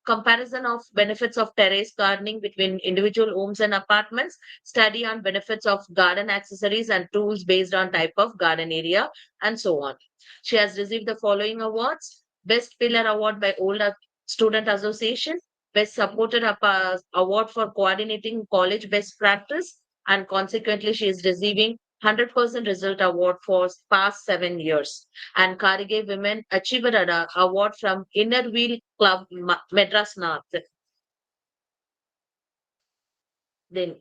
comparison of benefits of terrace gardening between individual homes and apartments, study on benefits of garden accessories and tools based on type of garden area, and so on. She has received the following awards: Best Pillar Award by Old Student Association, Best Supported Award for coordinating college best practice, and consequently, she is receiving 100% Result Award for past 7 years, and Karige Women Achiever Award from Inner Wheel Club Madras North. Then,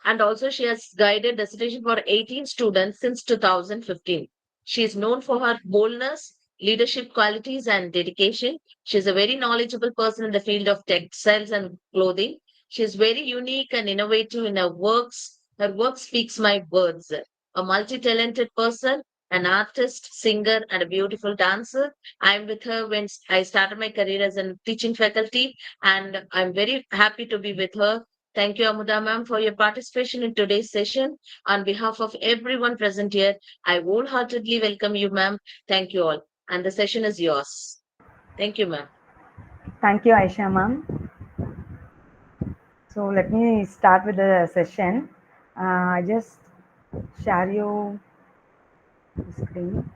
and also she has guided dissertation for 18 students since 2015. She is known for her boldness, leadership qualities, and dedication. She is a very knowledgeable person in the field of textiles and clothing. She is very unique and innovative in her works. Her work speaks my words. A multi-talented person an artist, singer, and a beautiful dancer. I'm with her when I started my career as a teaching faculty, and I'm very happy to be with her. Thank you, Amudha ma'am, for your participation in today's session. On behalf of everyone present here, I wholeheartedly welcome you, ma'am. Thank you all. And the session is yours. Thank you, ma'am. Thank you, Aisha ma'am. So let me start with the session. I just share you the screen.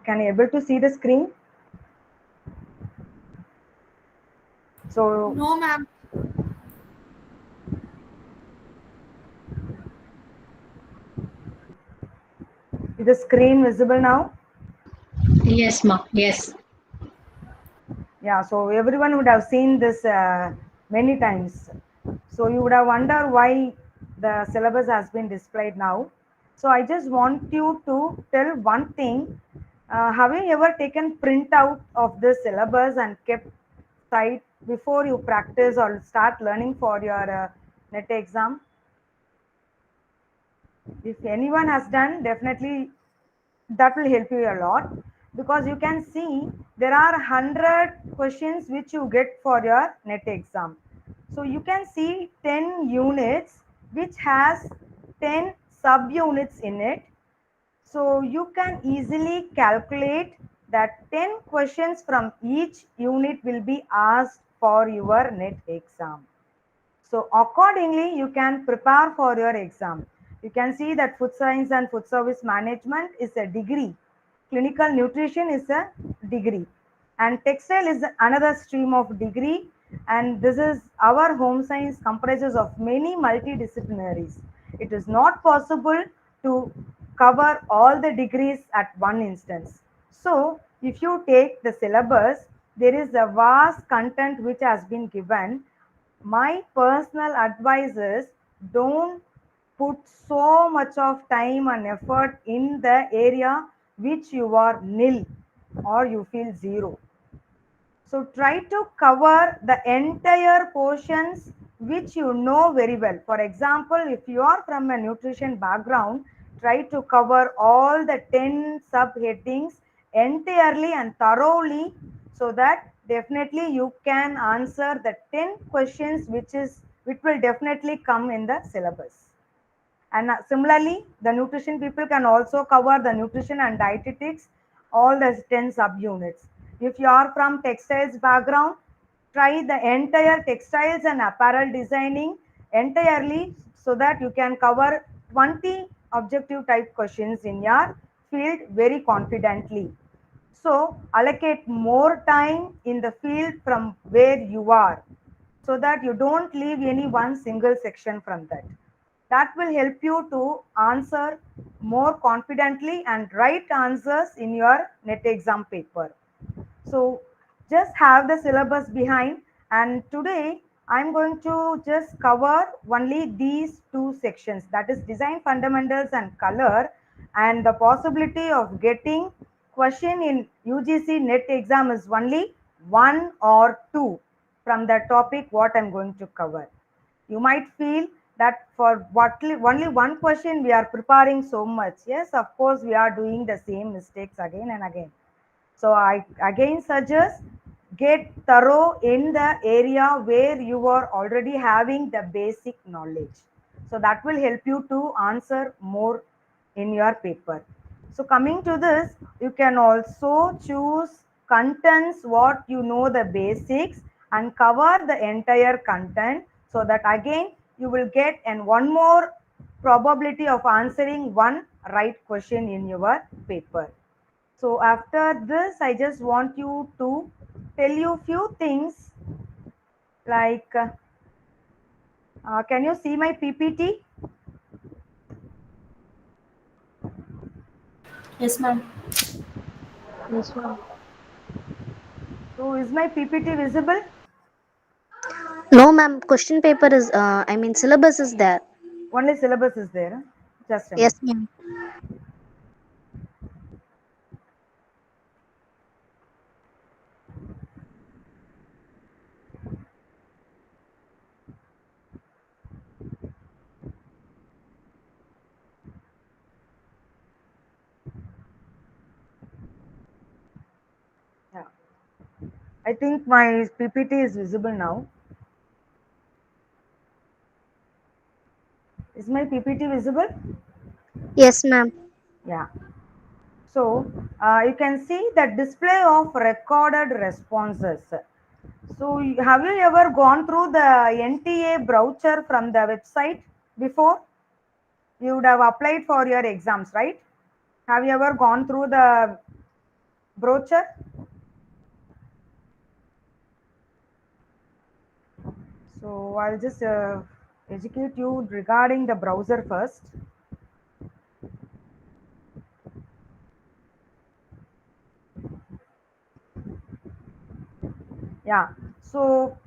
Can you able to see the screen? So No, ma'am. is the screen visible now? Yes, ma. Yes. Yeah, so everyone would have seen this many times. So you would have wondered why the syllabus has been displayed now. So I just want you to tell one thing. Have you ever taken printout of the syllabus and kept side before you practice or start learning for your NET exam? If anyone has done, definitely that will help you a lot, because you can see there are 100 questions which you get for your NET exam. So you can see 10 units which has 10 subunits in it. So you can easily calculate that 10 questions from each unit will be asked for your NET exam. So accordingly, you can prepare for your exam. You can see that food science and food service management is a degree. Clinical nutrition is a degree. And textile is another stream of degree. And this is our home science comprises of many multidisciplinaries. It is not possible to cover all the degrees at one instance. So if you take the syllabus, there is a vast content which has been given. My personal advice is, don't put so much of time and effort in the area which you are nil or you feel zero. So try to cover the entire portions which you know very well. For example, if you are from a nutrition background, try to cover all the 10 subheadings entirely and thoroughly, so that definitely you can answer the 10 questions which will definitely come in the syllabus. And similarly, the nutrition people can also cover the nutrition and dietetics, all the 10 subunits. If you are from textiles background, try the entire textiles and apparel designing entirely, so that you can cover 20 objective type questions in your field very confidently. So allocate more time in the field from where you are, so that you don't leave any one single section from that. That will help you to answer more confidently and write answers in your NET exam paper. So just have the syllabus behind, and today I'm going to just cover only these two sections, that is design fundamentals and color, and the possibility of getting question in UGC NET exam is only one or two from the topic what I'm going to cover. You might feel that for what only one question we are preparing so much. Yes, of course we are doing the same mistakes again and again. So I again suggest, get thorough in the area where you are already having the basic knowledge. So that will help you to answer more in your paper. So coming to this, you can also choose contents what you know the basics and cover the entire content, so that again you will get and one more probability of answering one right question in your paper. So after this, I just want you to tell you few things like, can you see my PPT? Yes, ma'am. Yes, ma'am. So is my PPT visible? No, ma'am. Question paper is, syllabus is there. Only syllabus is there. Just a Yes, minute. ma'am. Yeah. I think my PPT is visible now. Is my PPT visible? Yes, ma'am. Yeah. So you can see the display of recorded responses. So have you ever gone through the NTA brochure from the website before? You would have applied for your exams, right? Have you ever gone through the brochure? So I'll just educate you regarding the browser first. Yeah. So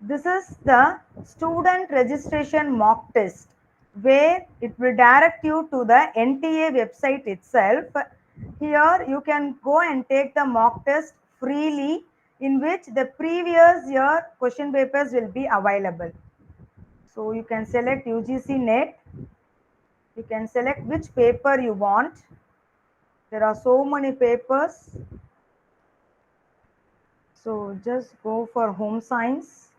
this is the student registration mock test where it will direct you to the NTA website itself. Here you can go and take the mock test freely, in which the previous year question papers will be available. So you can select UGC-NET. You can select which paper you want. There are so many papers. So just go for home science.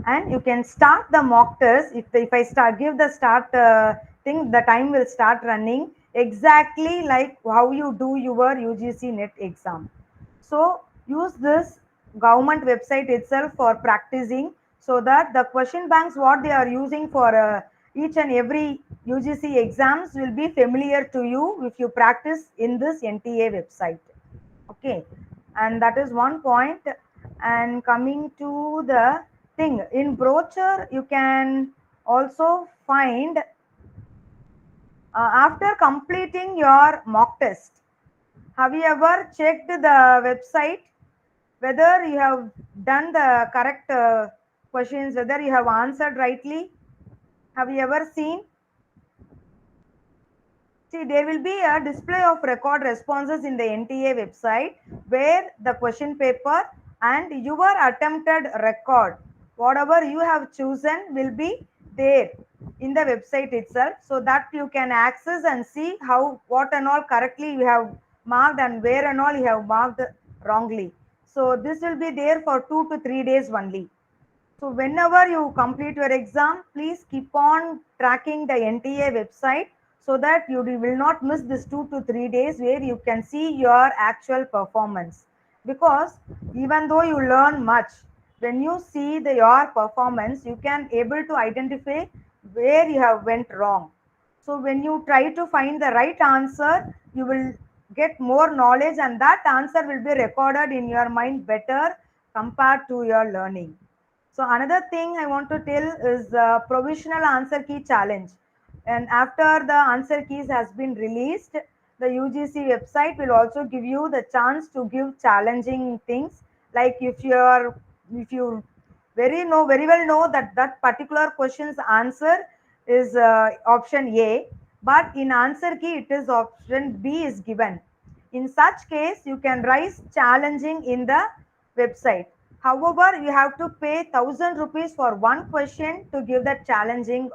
And you can start the mock test. If I start give the start thing, the time will start running exactly like how you do your UGC-NET exam. So use this government website itself for practicing, so that the question banks what they are using for each and every UGC exams will be familiar to you if you practice in this NTA website. Okay, and that is one point. And coming to the thing in brochure, you can also find after completing your mock test, have you ever checked the website whether you have done the correct questions, whether you have answered rightly? Have you ever seen? See, there will be a display of record responses in the NTA website where the question paper and your attempted record, whatever you have chosen, will be there in the website itself, so that you can access and see how what and all correctly you have marked and where and all you have marked wrongly. So this will be there for 2 to 3 days only. So whenever you complete your exam, please keep on tracking the NTA website, so that you will not miss this 2 to 3 days where you can see your actual performance. Because even though you learn much, when you see your performance, you can able to identify where you have went wrong. So when you try to find the right answer, you will get more knowledge, and that answer will be recorded in your mind better compared to your learning. So another thing I want to tell is the provisional answer key challenge. And after the answer keys has been released, the UGC website will also give you the chance to give challenging things. Like if you very well know that that particular question's answer is option A, but in answer key it is option B is given. In such case, you can raise challenging in the website. However, you have to pay 1,000 rupees for one question to give that challenging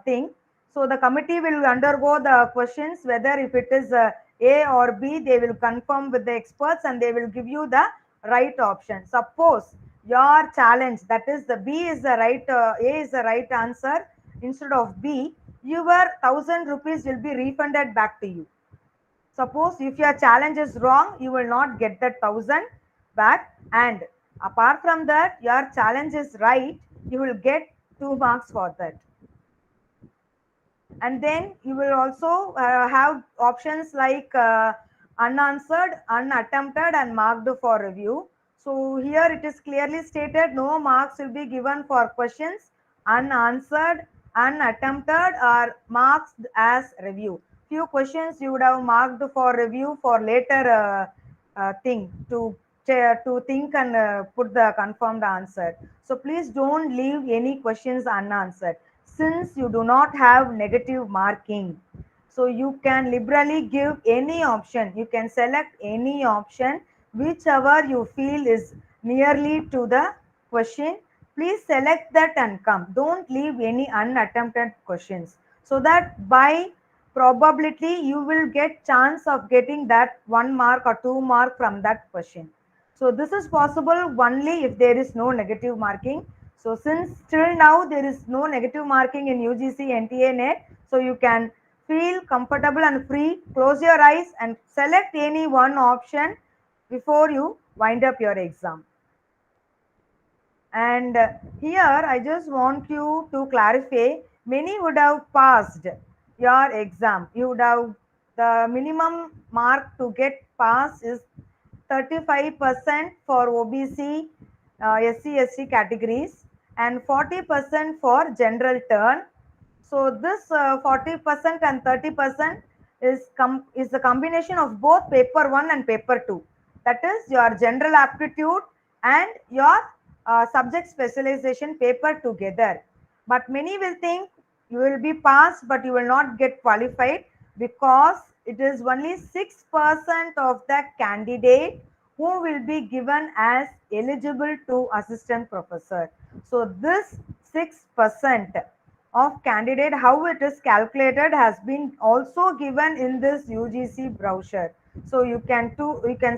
thing. So the committee will undergo the questions whether if it is A or B, they will confirm with the experts and they will give you the right option. Suppose your challenge, that is the B is the right, A is the right answer instead of B, your 1,000 rupees will be refunded back to you. Suppose if your challenge is wrong, you will not get that 1,000 back. And apart from that, your challenge is right, you will get 2 marks for that. And then you will also have options like unanswered, unattempted, and marked for review. So here it is clearly stated no marks will be given for questions unanswered, unattempted, or marked as review. Few questions you would have marked for review for later thing to to think and put the confirmed answer. So please don't leave any questions unanswered since you do not have negative marking. So you can liberally give any option. You can select any option whichever you feel is nearly to the question. Please select that and come. Don't leave any unattempted questions so that by probability you will get chance of getting that 1 mark or 2 mark from that question. So this is possible only if there is no negative marking. So since till now there is no negative marking in UGC NTA net, so you can feel comfortable and free. Close your eyes and select any one option before you wind up your exam. And here I just want you to clarify, many would have passed your exam. You would have, the minimum mark to get pass is 35% for OBC, SC, ST categories and 40% for general turn. So this 40% and 30% is the combination of both paper 1 and paper 2. That is your general aptitude and your subject specialization paper together. But many will think you will be passed but you will not get qualified because it is only 6% of the candidate who will be given as eligible to assistant professor. So this 6% of candidate, how it is calculated has been also given in this UGC brochure. So you can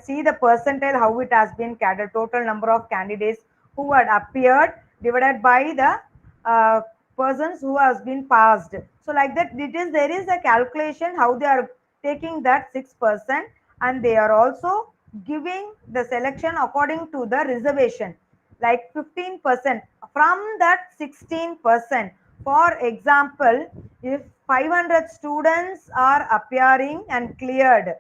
see the percentile how it has been calculated, total number of candidates who had appeared divided by the persons who has been passed. So like that there is a calculation how they are taking that 6% and they are also giving the selection according to the reservation, like 15% from that 16%. For example, if 500 students are appearing and cleared,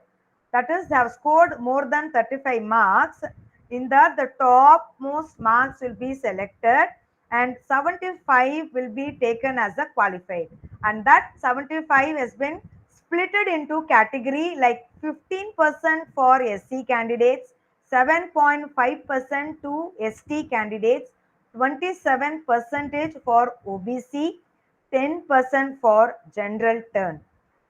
that is they have scored more than 35 marks, in that the top most marks will be selected and 75 will be taken as a qualified, and that 75 has been splitted into category, like 15% for SC candidates, 7.5% to ST candidates, 27% for OBC, 10% for general turn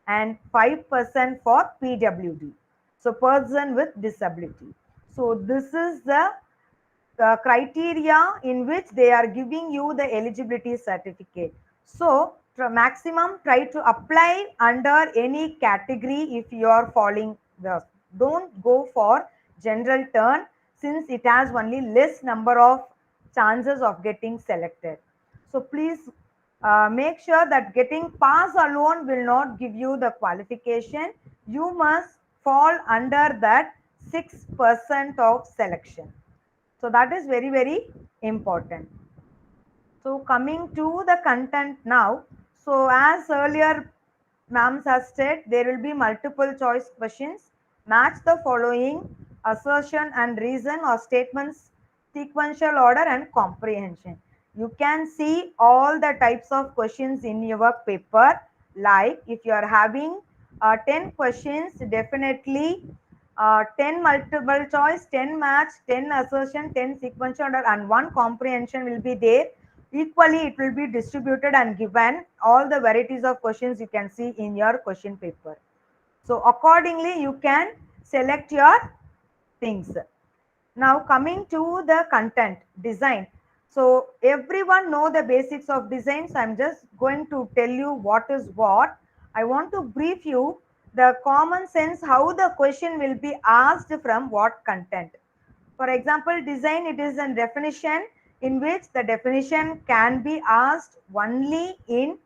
and 5% for PWD, so person with disability. So this is the criteria in which they are giving you the eligibility certificate. So maximum try to apply under any category if you are falling the, don't go for general turn since it has only less number of chances of getting selected. So please make sure that getting pass alone will not give you the qualification. You must fall under that 6% of selection. So that is very, very important. So coming to the content now. So as earlier ma'am has said, there will be multiple choice questions. Match the following assertion and reason or statements, sequential order and comprehension. You can see all the types of questions in your paper. Like if you are having 10 questions, definitely 10 multiple choice, 10 match, 10 assertion, 10 sequential order and 1 comprehension will be there. Equally it will be distributed and given all the varieties of questions you can see in your question paper. So accordingly you can select your things. Now coming to the content design. So everyone know the basics of design, so I'm just going to tell you what is what. I want to brief you the common sense how the question will be asked from what content. For example, design, it is a definition in which the definition can be asked only in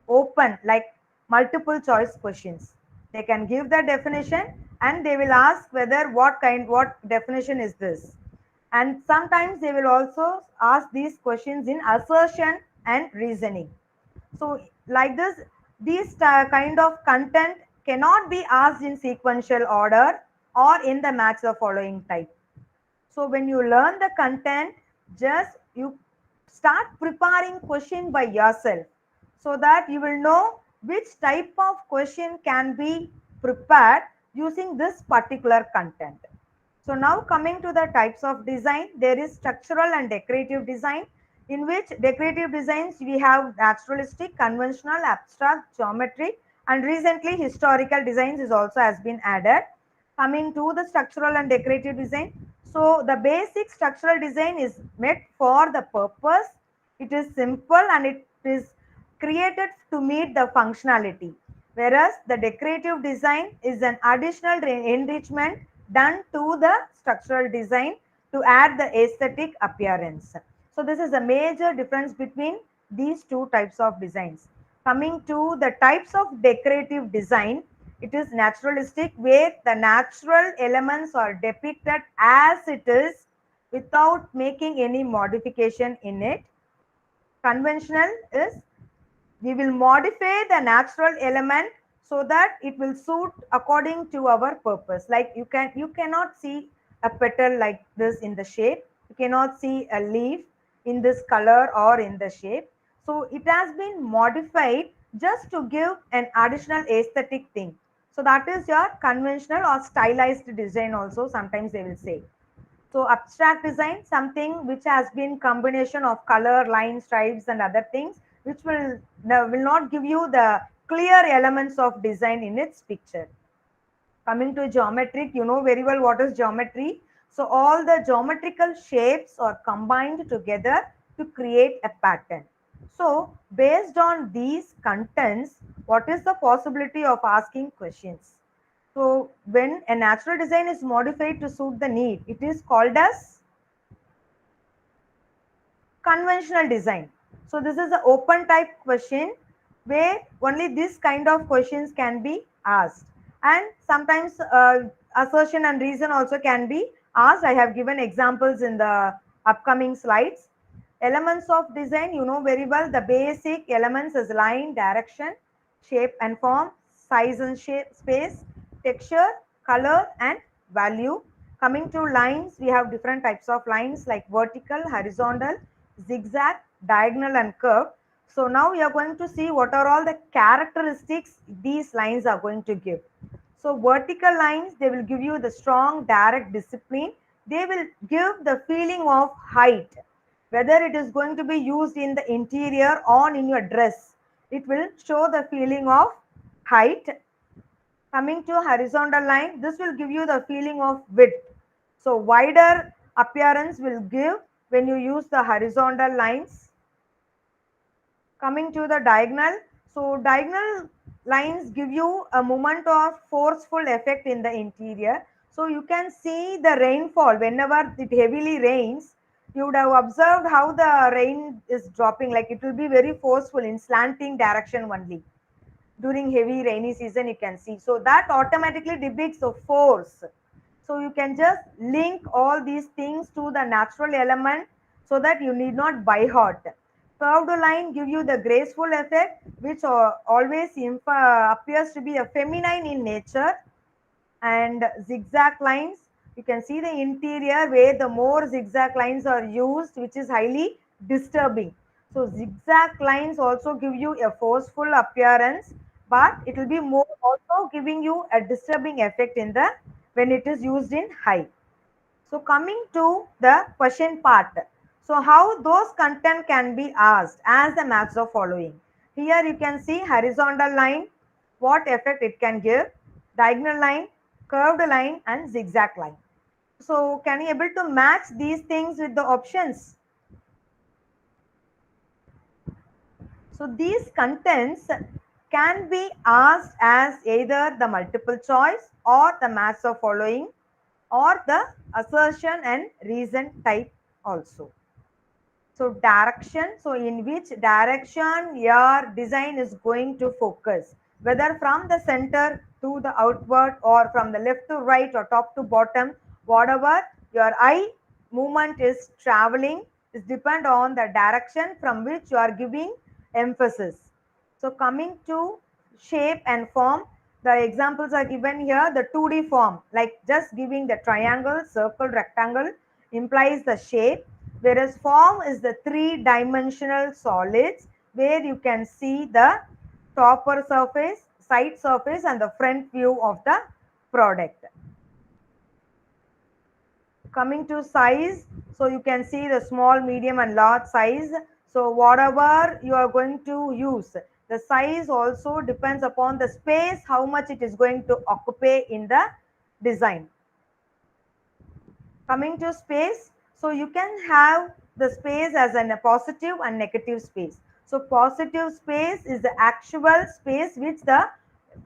open, like multiple choice questions. They can give the definition and they will ask whether what definition is this. And sometimes they will also ask these questions in assertion and reasoning. So like this, these kind of content cannot be asked in sequential order or in the match the following type. So when you learn the content, just you start preparing question by yourself so that you will know which type of question can be prepared using this particular content. So now coming to the types of design, there is structural and decorative design, in which decorative designs we have naturalistic, conventional, abstract, geometric, and recently historical designs is also has been added. Coming to the structural and decorative design, so the basic structural design is met for the purpose. It is simple and it is created to meet the functionality, whereas the decorative design is an additional enrichment done to the structural design to add the aesthetic appearance. So this is a major difference between these two types of designs. Coming to the types of decorative design, it is naturalistic, where the natural elements are depicted as it is without making any modification in it. Conventional is we will modify the natural element so that it will suit according to our purpose. Like you cannot see a petal like this in the shape, you cannot see a leaf in this color or in the shape. So it has been modified just to give an additional aesthetic thing. So that is your conventional or stylized design also, sometimes they will say. So abstract design, something which has been combination of color, line, stripes, and other things, which will not give you the clear elements of design in its picture. Coming to geometric, you know very well what is geometry. So all the geometrical shapes are combined together to create a pattern. So based on these contents, what is the possibility of asking questions? So when a natural design is modified to suit the need, it is called as conventional design. So this is an open type question where only this kind of questions can be asked, and sometimes assertion and reason also can be asked. I have given examples in the upcoming slides. Elements of design, you know very well, the basic elements is line, direction, shape and form, size and shape, space, texture, color and value. Coming to lines, we have different types of lines like vertical, horizontal, zigzag, diagonal and curve. So now we are going to see what are all the characteristics these lines are going to give. So vertical lines, they will give you the strong direct discipline. They will give the feeling of height, whether it is going to be used in the interior or in your dress. It will show the feeling of height. Coming to horizontal line, this will give you the feeling of width. So wider appearance will give when you use the horizontal lines. Coming to the diagonal, so diagonal lines give you a moment of forceful effect in the interior. So you can see the rainfall whenever it heavily rains. You would have observed how the rain is dropping, like it will be very forceful in slanting direction only during heavy rainy season, you can see. So that automatically depicts a force. So you can just link all these things to the natural element so that you need not by heart. Curved line give you the graceful effect, which always appears to be a feminine in nature. And zigzag lines, you can see the interior where the more zigzag lines are used, which is highly disturbing. So zigzag lines also give you a forceful appearance, but it will be more also giving you a disturbing effect in the when it is used in high. So coming to the question part. So how those content can be asked as the match the following. Here you can see horizontal line, what effect it can give, diagonal line, curved line and zigzag line. So can you able to match these things with the options? So these contents can be asked as either the multiple choice or the match the following or the assertion and reason type also. So direction, so in which direction your design is going to focus, whether from the center to the outward or from the left to right or top to bottom, whatever your eye movement is traveling is depend on the direction from which you are giving emphasis. So coming to shape and form, the examples are given here. The 2D form, like just giving the triangle, circle, rectangle implies the shape, whereas form is the three-dimensional solids where you can see the topper surface, side surface and the front view of the product. Coming to size, so you can see the small, medium and large size. So whatever you are going to use, the size also depends upon the space, how much it is going to occupy in the design. Coming to space, so you can have the space as a positive and negative space. So positive space is the actual space which the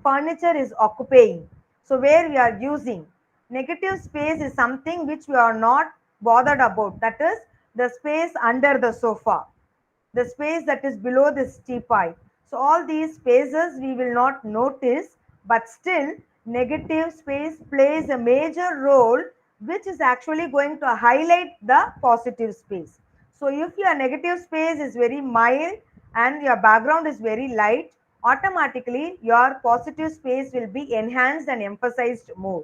furniture is occupying, so where we are using. Negative space is something which we are not bothered about, that is the space under the sofa, the space that is below this teapot. So all these spaces we will not notice, but still negative space plays a major role, which is actually going to highlight the positive space. So if your negative space is very mild and your background is very light, automatically your positive space will be enhanced and emphasized more.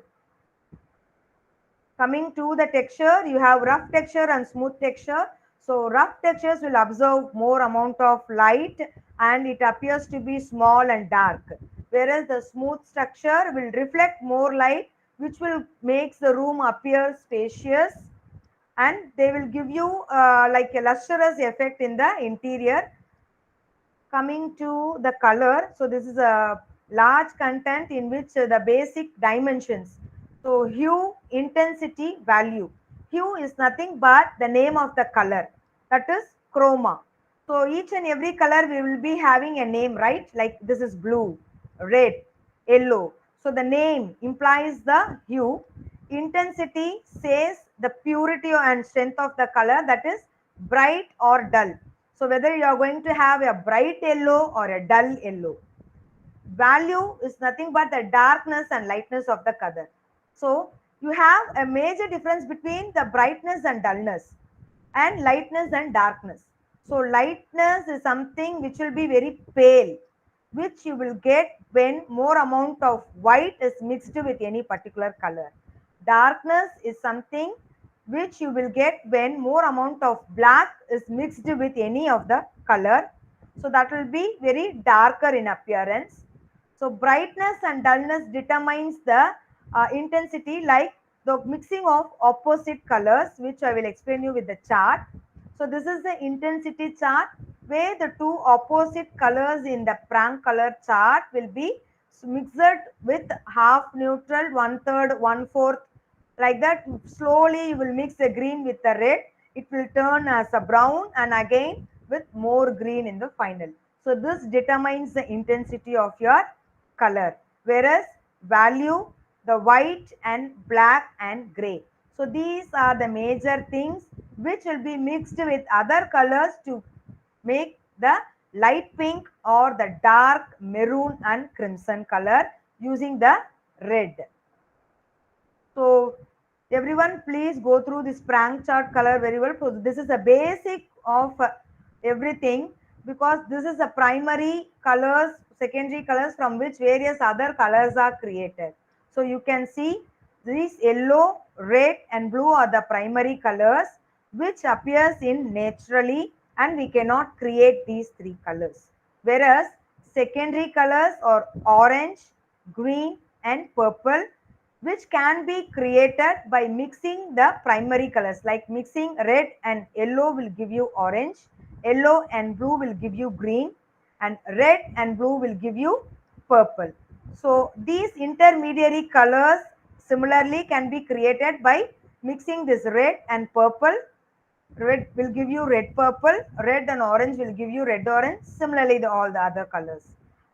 Coming to the texture, you have rough texture and smooth texture. So rough textures will absorb more amount of light and it appears to be small and dark. Whereas the smooth structure will reflect more light, which will makes the room appear spacious, and they will give you like a lustrous effect in the interior. Coming to the color, so this is a large content in which the basic dimensions. So hue, intensity, value. Hue is nothing but the name of the color, that is chroma. So each and every color we will be having a name, right? Like this is blue, red, yellow. So the name implies the hue. Intensity says the purity and strength of the color, that is bright or dull. So whether you are going to have a bright yellow or a dull yellow. Value is nothing but the darkness and lightness of the color. So you have a major difference between the brightness and dullness and lightness and darkness. So lightness is something which will be very pale, which you will get when more amount of white is mixed with any particular color. Darkness is something which you will get when more amount of black is mixed with any of the color. So that will be very darker in appearance. So brightness and dullness determines the intensity, like the mixing of opposite colors, which I will explain you with the chart. So this is the intensity chart where the two opposite colors in the prank color chart will be mixed with half neutral, one third, one fourth, like that. Slowly you will mix the green with the red, it will turn as a brown and again with more green in the final. So this determines the intensity of your color, whereas value, the white and black and gray. So these are the major things which will be mixed with other colors to make the light pink or the dark maroon and crimson color using the red. So everyone please go through this prank chart color very well. So this is a basic of everything, because this is the primary colors, secondary colors from which various other colors are created. So you can see these yellow, red and blue are the primary colors which appears in naturally, and we cannot create these three colors. Whereas secondary colors are orange, green and purple, which can be created by mixing the primary colors, like mixing red and yellow will give you orange, yellow and blue will give you green, and red and blue will give you purple. So these intermediary colors similarly can be created by mixing this red and purple. Red will give you red purple, red and orange will give you red orange, similarly all the other colors.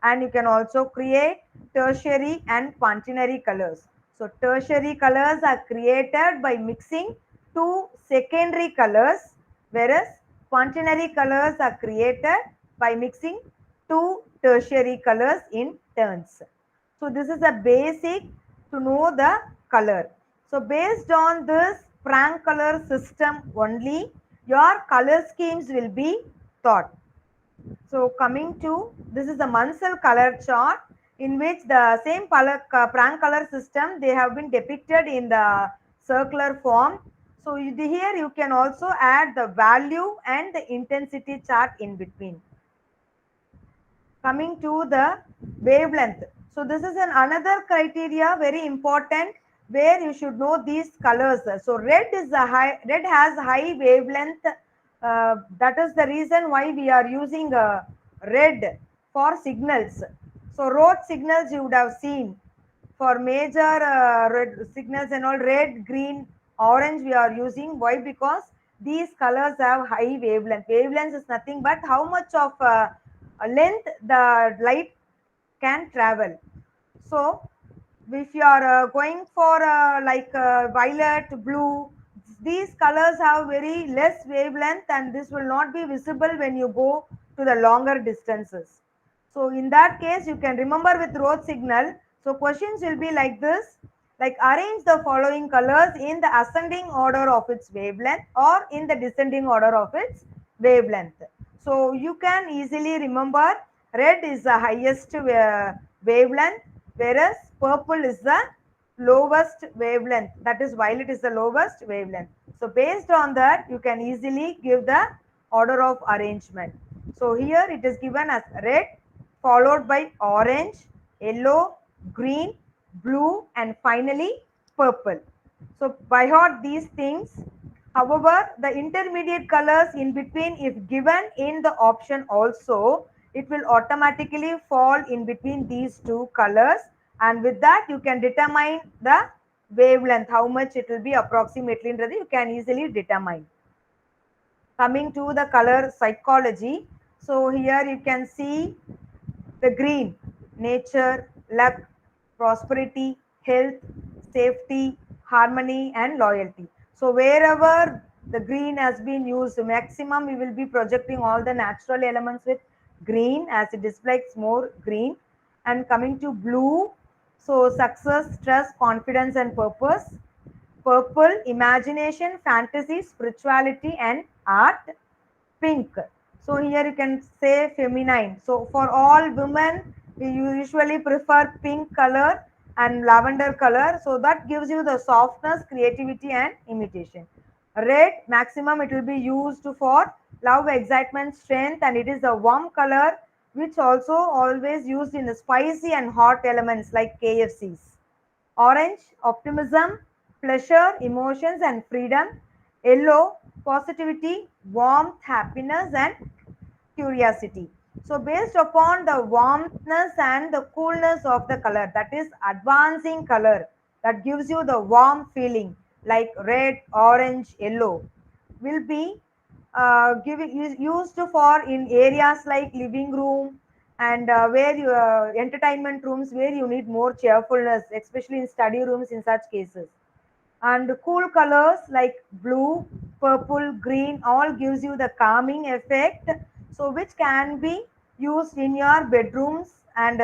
And you can also create tertiary and quaternary colors. So tertiary colors are created by mixing two secondary colors, whereas quaternary colors are created by mixing two tertiary colors in turns. So this is a basic to know the color. So based on this prank color system only, your color schemes will be taught. So coming to, this is the Mansell color chart in which the same color, prank color system, they have been depicted in the circular form. So here you can also add the value and the intensity chart in between. Coming to the wavelength. So this is another criteria very important, where you should know these colors. So red has high wavelength. That is the reason why we are using red for signals. So road signals you would have seen for major red signals and all, red, green, orange we are using. Why? Because these colors have high wavelength. Wavelength is nothing but how much of length the light can travel. So if you are going for violet, blue, these colors have very less wavelength and this will not be visible when you go to the longer distances. So in that case, you can remember with road signal. So questions will be like this, like arrange the following colors in the ascending order of its wavelength or in the descending order of its wavelength. So you can easily remember red is the highest wavelength, whereas purple is the lowest wavelength. That is violet is the lowest wavelength. So based on that, you can easily give the order of arrangement. So here it is given as red, followed by orange, yellow, green, blue, and finally purple. So by heart these things. However, the intermediate colors in between, if given in the option also, it will automatically fall in between these two colors, and with that you can determine the wavelength, how much it will be approximately, you can easily determine. Coming to the color psychology, so here you can see the green, nature, luck, prosperity, health, safety, harmony, and loyalty. So wherever the green has been used, maximum we will be projecting all the natural elements with green as it displays more green. And coming to blue, so success, trust, confidence, and purpose. Purple, imagination, fantasy, spirituality, and art. Pink, so here you can say feminine. So for all women, you usually prefer pink color and lavender color. So that gives you the softness, creativity, and imitation. Red, maximum it will be used for love, excitement, strength, and it is a warm color which also always used in the spicy and hot elements like KFCs. Orange, optimism, pleasure, emotions, and freedom. Yellow, positivity, warmth, happiness, and curiosity. So, based upon the warmthness and the coolness of the color, that is advancing color, that gives you the warm feeling like red, orange, yellow, will be used for in areas like living room and where you entertainment rooms where you need more cheerfulness, especially in study rooms in such cases. And cool colors like blue, purple, green all gives you the calming effect, so which can be used in your bedrooms and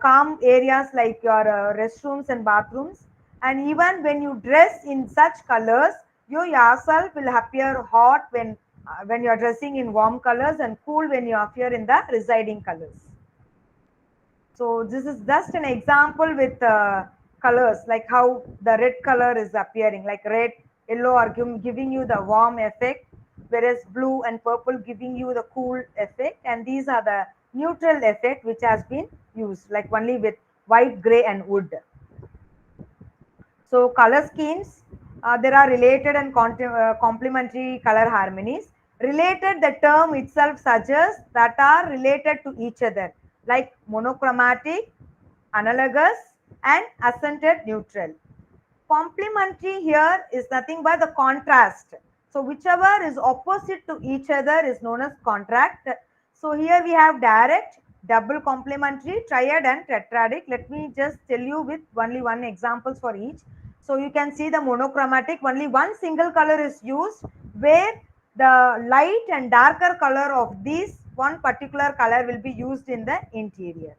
calm areas like your restrooms and bathrooms. And even when you dress in such colors, you yourself will appear hot when you are dressing in warm colors and cool when you appear in the residing colors. So this is just an example with colors, like how the red color is appearing, like red, yellow are giving you the warm effect, whereas blue and purple giving you the cool effect, and these are the neutral effect which has been used, like only with white, gray, and wood. So color schemes, there are related and complementary color harmonies. Related, the term itself suggests that are related to each other, like monochromatic, analogous, and accented neutral. Complementary here is nothing but the contrast. So whichever is opposite to each other is known as contrast. So here we have direct, double complementary, triad, and tetradic. Let me just tell you with only one examples for each. So you can see the monochromatic, only one single color is used, where the light and darker color of this one particular color will be used in the interior.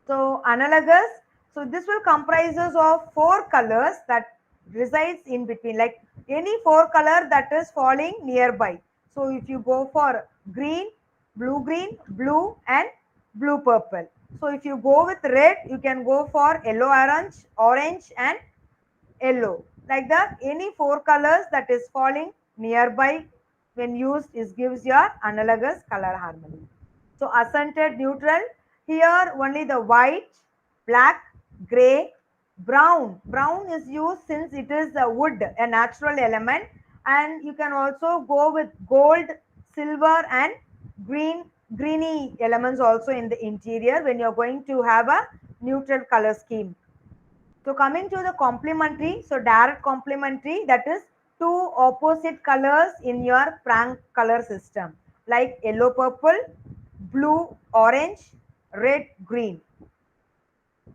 So analogous, so this will comprises of four colors that resides in between, like any four color that is falling nearby. So if you go for green, blue, and blue purple. So if you go with red, you can go for yellow orange, and yellow. Like that, any four colors that is falling nearby when used is gives your analogous color harmony. So accented neutral, here only the white, black, gray, Brown is used since it is a wood, a natural element, and you can also go with gold, silver, and greeny elements also in the interior when you're going to have a neutral color scheme. So coming to the complementary, so direct complementary, that is two opposite colors in your prank color system, like yellow purple, blue orange, red green.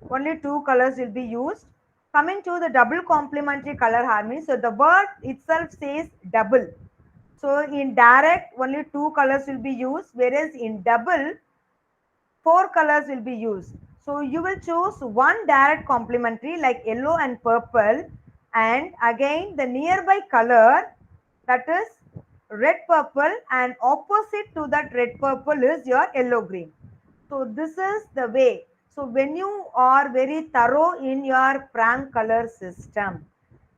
Only two colors will be used. Coming to the double complementary color harmony, so the word itself says double. So in direct, only two colors will be used, whereas in double, four colors will be used. So you will choose one direct complementary like yellow and purple, and again the nearby color, that is red purple, and opposite to that red purple is your yellow green. So this is the way. So when you are very thorough in your prank color system,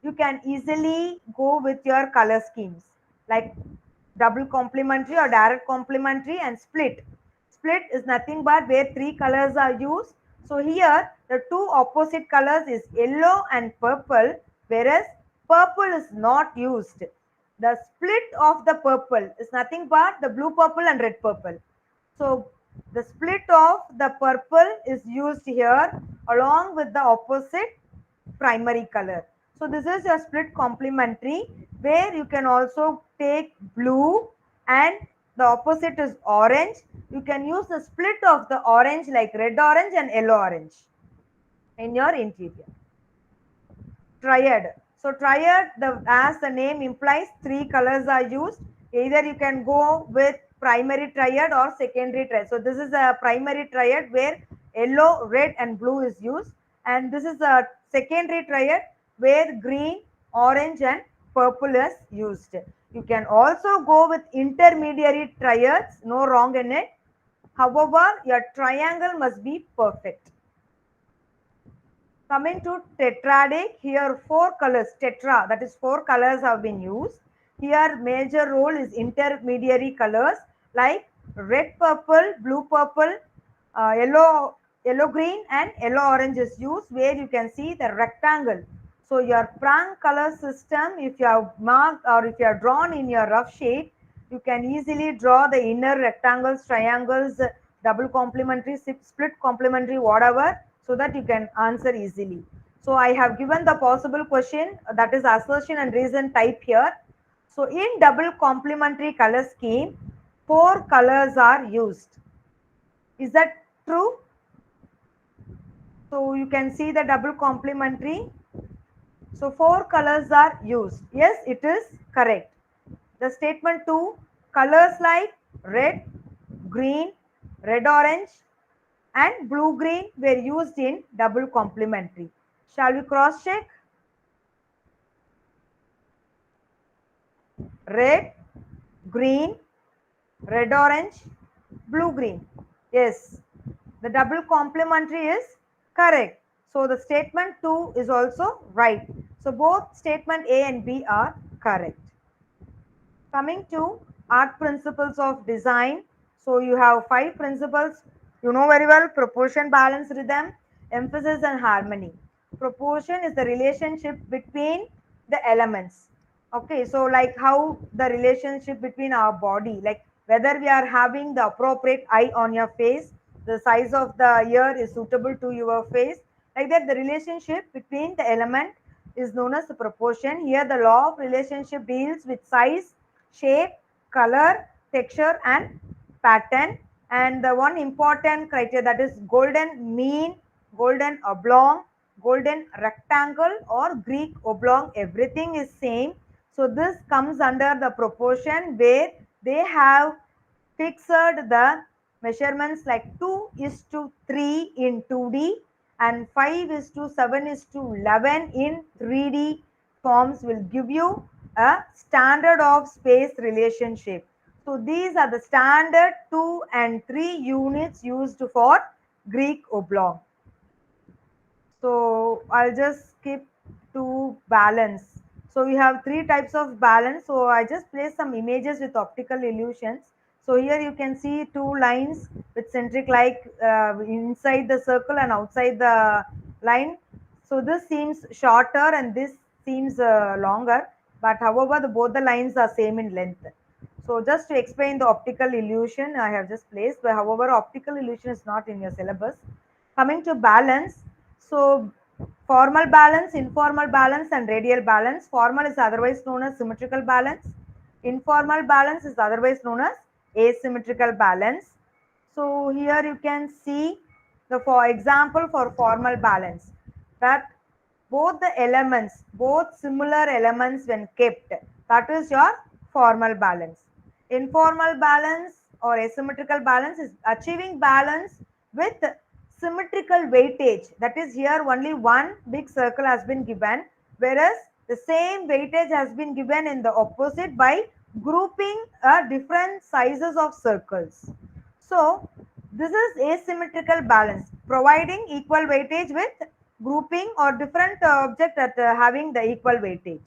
you can easily go with your color schemes like double complementary or direct complementary and split. Split is nothing but where three colors are used. So here the two opposite colors is yellow and purple, whereas purple is not used. The split of the purple is nothing but the blue purple and red purple. So the split of the purple is used here along with the opposite primary color. So this is a split complementary where you can also take blue and the opposite is orange. You can use the split of the orange like red orange and yellow orange in your interior. Triad. So triad, as the name implies, three colors are used. Either you can go with primary triad or secondary triad. So this is a primary triad where yellow, red, and blue is used, and this is a secondary triad where green, orange, and purple is used. You can also go with intermediary triads, no wrong in it. However, your triangle must be perfect. Coming to tetradic, here four colors, tetra, that is four colors have been used. Here major role is intermediary colors like red purple, blue purple, yellow green, and yellow orange is used, where you can see the rectangle. So your prank color system, if you have marked or if you have drawn in your rough shade, you can easily draw the inner rectangles, triangles, double complementary, split complementary, whatever, so that you can answer easily. So I have given the possible question, that is assertion and reason type here. So in double complementary color scheme, four colors are used. Is that true? So you can see the double complementary. So four colors are used. Yes, it is correct. The statement 2, colors like red, green, red orange, and blue green were used in double complementary. Shall we cross check? Red, green, red orange, blue green. Yes, the double complementary is correct. So the statement 2 is also right. So both statement A and B are correct. Coming to art principles of design. So you have 5 principles. You know very well: proportion, balance, rhythm, emphasis, and harmony. Proportion is the relationship between the elements. Okay, so like how the relationship between our body, like whether we are having the appropriate eye on your face, the size of the ear is suitable to your face, like that the relationship between the element is known as the proportion. Here the law of relationship deals with size, shape, color, texture, and pattern. And the one important criteria, that is golden mean, golden oblong, golden rectangle, or Greek oblong, everything is same. So this comes under the proportion where they have fixed the measurements like 2 is to 3 in 2D and 5 is to 7 is to 11 in 3D forms, will give you a standard of space relationship. So these are the standard 2 and 3 units used for Greek oblong. So I'll just skip to balance. So we have three types of balance. So I just place some images with optical illusions. So here you can see two lines with centric, like inside the circle and outside the line, So this seems shorter and this seems longer, but however both the lines are same in length. So just to explain the optical illusion, I have just placed, but however optical illusion is not in your syllabus. Coming to balance, so formal balance, informal balance and radial balance. Formal is otherwise known as symmetrical balance. Informal balance is otherwise known as asymmetrical balance. So here you can see the for example for formal balance, that both the elements, both similar elements when kept, that is your formal balance. Informal balance or asymmetrical balance is achieving balance with symmetrical weightage. That is, here only one big circle has been given, whereas the same weightage has been given in the opposite by grouping different sizes of circles. So this is asymmetrical balance, providing equal weightage with grouping or different object at having the equal weightage.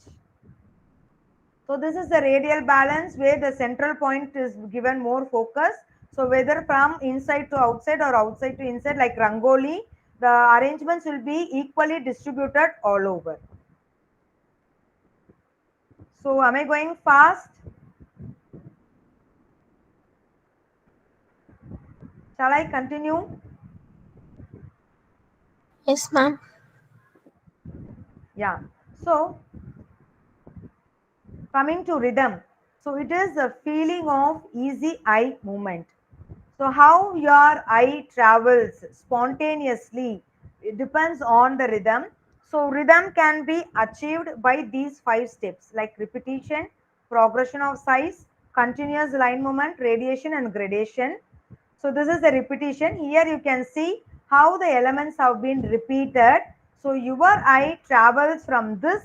So this is the radial balance where the central point is given more focus. So whether from inside to outside or outside to inside, like Rangoli, the arrangements will be equally distributed all over. So am I going fast? Shall I continue? Yes, ma'am. Yeah. So coming to rhythm. So it is a feeling of easy eye movement. So how your eye travels spontaneously, it depends on the rhythm. So rhythm can be achieved by these 5 steps like repetition, progression of size, continuous line movement, radiation and gradation. So this is the repetition. Here you can see how the elements have been repeated. So your eye travels from this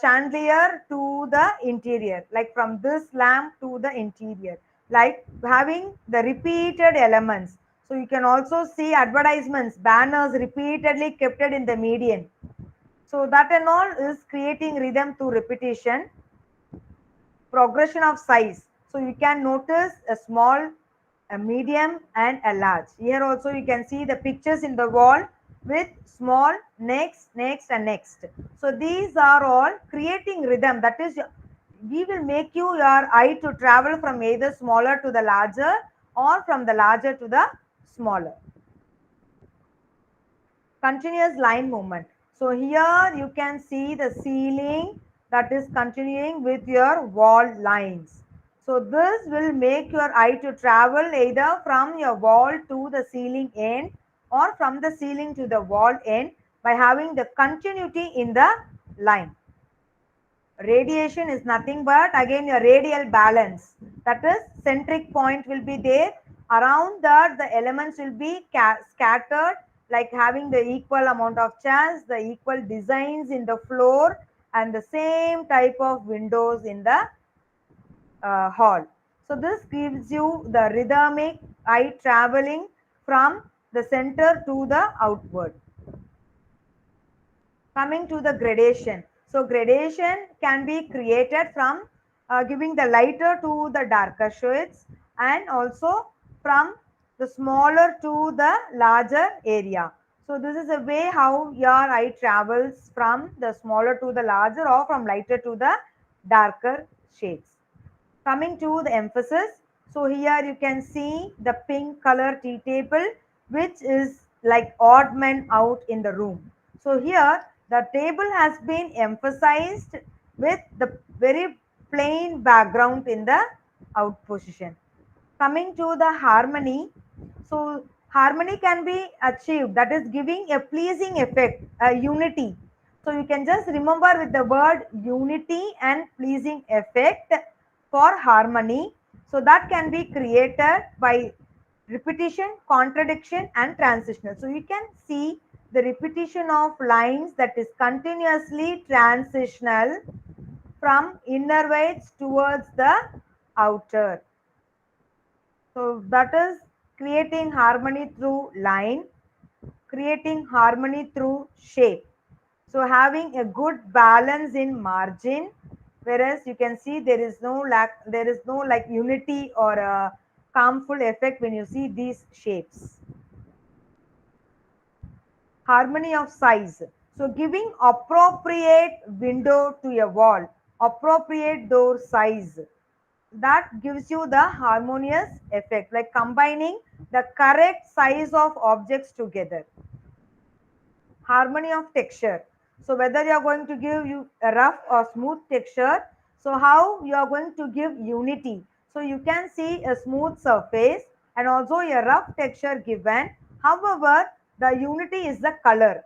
chandelier to the interior, like from this lamp to the interior, like having the repeated elements. So you can also see advertisements, banners repeatedly kept in the median. So that and all is creating rhythm through repetition. Progression of size, so you can notice a small, a medium and a large. Here also you can see the pictures in the wall with small, next, next and next. So these are all creating rhythm, that is, we will make your eye to travel from either smaller to the larger or from the larger to the smaller. Continuous line movement. So here you can see the ceiling that is continuing with your wall lines. So this will make your eye to travel either from your wall to the ceiling end or from the ceiling to the wall end by having the continuity in the line. Radiation is nothing but again your radial balance, that is centric point will be there, around that the elements will be scattered, like having the equal amount of chairs, the equal designs in the floor and the same type of windows in the hall. So this gives you the rhythmic eye traveling from the center to the outward. Coming to the gradation. So gradation can be created from giving the lighter to the darker shades and also from the smaller to the larger area. So this is a way how your eye travels from the smaller to the larger or from lighter to the darker shades. Coming to the emphasis, so here you can see the pink color tea table, which is like odd men out in the room. So here the table has been emphasized with the very plain background in the out position. Coming to the harmony, so harmony can be achieved, that is giving a pleasing effect, a unity. So you can just remember with the word unity and pleasing effect for harmony. So that can be created by repetition, contradiction and transitional. So you can see the repetition of lines that is continuously transitional from innerwards towards the outer. So that is creating harmony through line, creating harmony through shape. So having a good balance in margin, whereas you can see there is no lack, there is no like unity or a harmful effect when you see these shapes. Harmony of size. So giving appropriate window to a wall, appropriate door size, that gives you the harmonious effect, like combining the correct size of objects together. Harmony of texture. So whether you are going to give you a rough or smooth texture, so how you are going to give unity. So you can see a smooth surface and also a rough texture given. However, the unity is the color.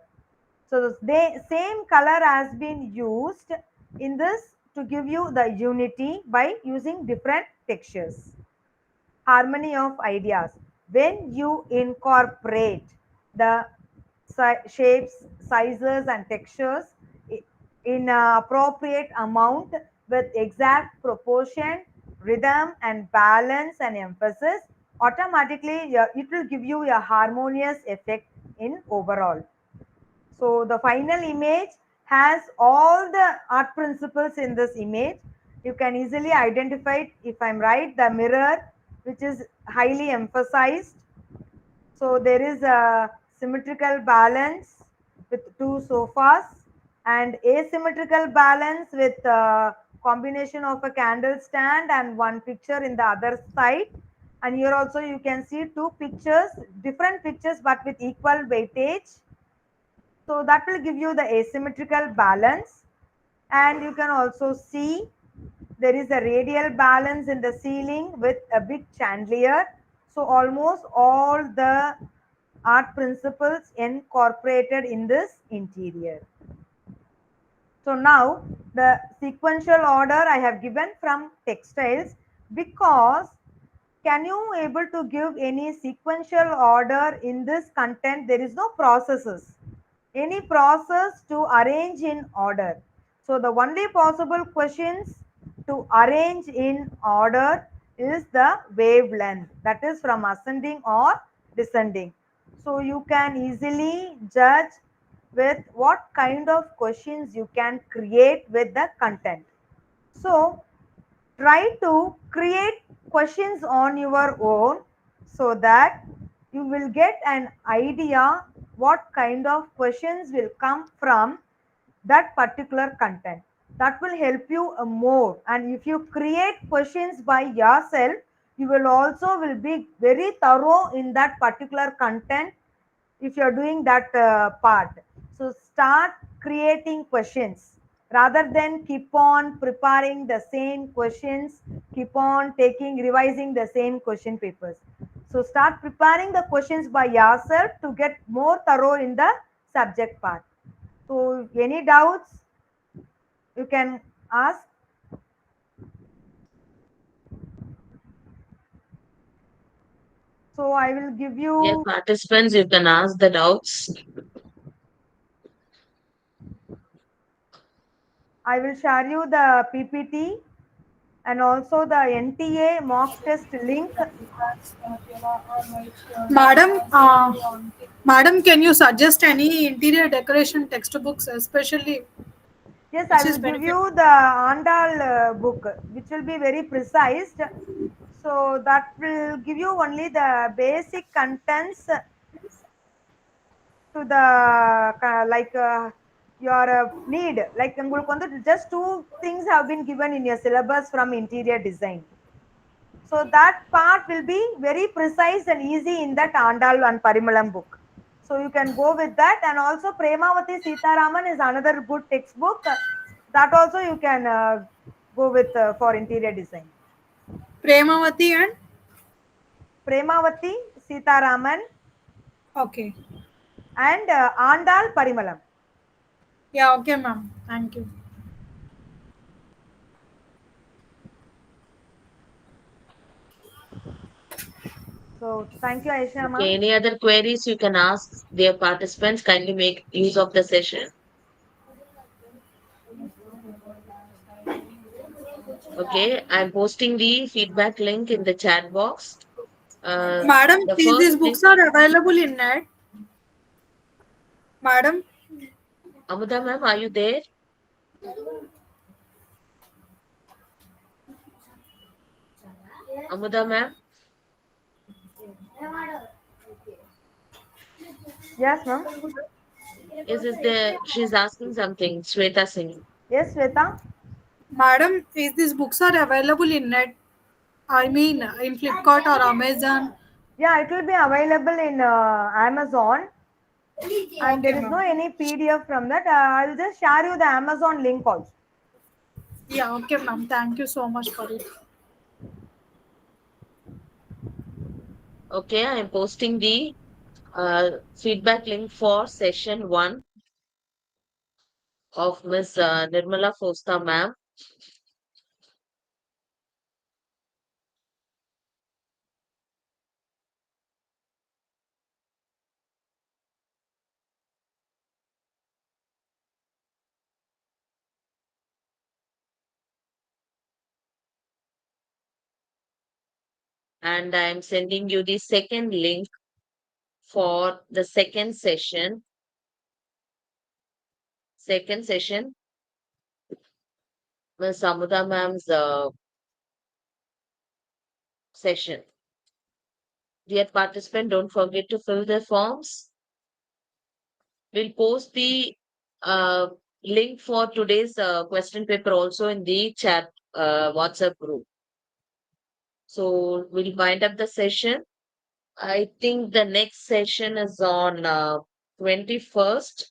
So the same color has been used in this to give you the unity by using different textures. Harmony of ideas. When you incorporate the shapes, sizes, and textures in appropriate amount with exact proportion, rhythm, and balance and emphasis, automatically it will give you a harmonious effect in overall. So the final image has all the art principles in this image. You can easily identify it, if I'm right, the mirror, which is highly emphasized. So there is a symmetrical balance with two sofas and asymmetrical balance with a combination of a candle stand and one picture in the other side. And here also you can see two pictures, different pictures but with equal weightage. So that will give you the asymmetrical balance. And you can also see there is a radial balance in the ceiling with a big chandelier. So almost all the art principles incorporated in this interior. So now the sequential order I have given from textiles, because can you able to give any sequential order in this content? There is no processes, any process to arrange in order. So the only possible questions to arrange in order is the wavelength, that is from ascending or descending. So you can easily judge with what kind of questions you can create with the content. So try to create questions on your own so that you will get an idea what kind of questions will come from that particular content. That will help you more. And if you create questions by yourself, you will also will be very thorough in that particular content if you're doing that part. So start creating questions rather than keep on preparing the same questions, keep on taking revising the same question papers. So start preparing the questions by yourself to get more thorough in the subject part. So any doubts you can ask. So I will give Dear you, participants, you can ask the doubts. I will share you the PPT and also the NTA mock test link. Madam, madam, can you suggest any interior decoration textbooks, especially Yes, I which will is give benefit? you the Andal book, which will be very precise. So that will give you only the basic contents to the like your need. Like உங்களுக்கு வந்து just two things have been given in your syllabus from interior design. So that part will be very precise and easy in that Andal and Parimalam book. So you can go with that. And also Premavati Sitaraman is another good textbook. That also you can go with for interior design. Premavati and Premavati Sitaraman okay. and Andal Parimalam. Yeah, okay, ma'am. Thank you. So thank you, Aisha Okay, ma'am. any other queries you can ask dear participants? Kindly make use of the session. Okay, I'm posting the feedback link in the chat box. Madam, The these first thing, books are available in net. Madam, Amudha ma'am, are you there? Amudha ma'am, Yes, ma'am. She's asking something, Sweta Singh. Yes, Sweta? Madam, is these books are available in net? I mean, in Flipkart or Amazon? Yeah, it will be available in Amazon, and Okay, there is no ma'am. any PDF from that. I'll just share you the Amazon link also. Yeah, okay, ma'am. Thank you so much for it. Okay, I am posting the feedback link for session 1 of Miss Nirmala Fousta ma'am. And I am sending you the second link for the second session. Second session, Miss Amudha ma'am's session. Dear participant, don't forget to fill the forms. We'll post the uh, link for today's question paper also in the chat WhatsApp group. So we'll wind up the session. I think the next session is on 21st.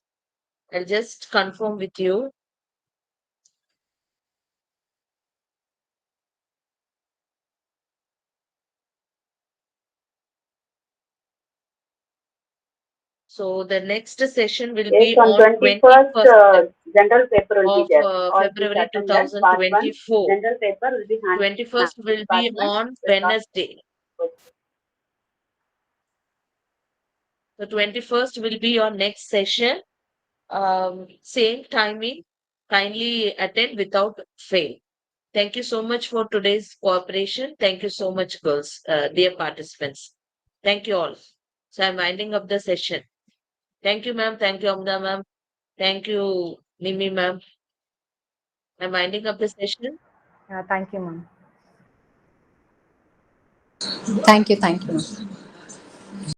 I'll just confirm with you. So the next session will Yes, be on on 21st, 21st general paper will be of there. All please February attend that. Part 1, 2024. general paper will be handled 21st will be department. on The short Wednesday. The 21st will be your next session. Same timing. Kindly attend without fail. Thank you so much for today's cooperation. Thank you so much, girls, dear participants. Thank you all. So I'm winding up the session. Thank you, ma'am. Thank you, Amda, ma'am. Thank you, Mimi, ma'am. I'm winding up the session. Thank you, ma'am. Thank you. Thank you.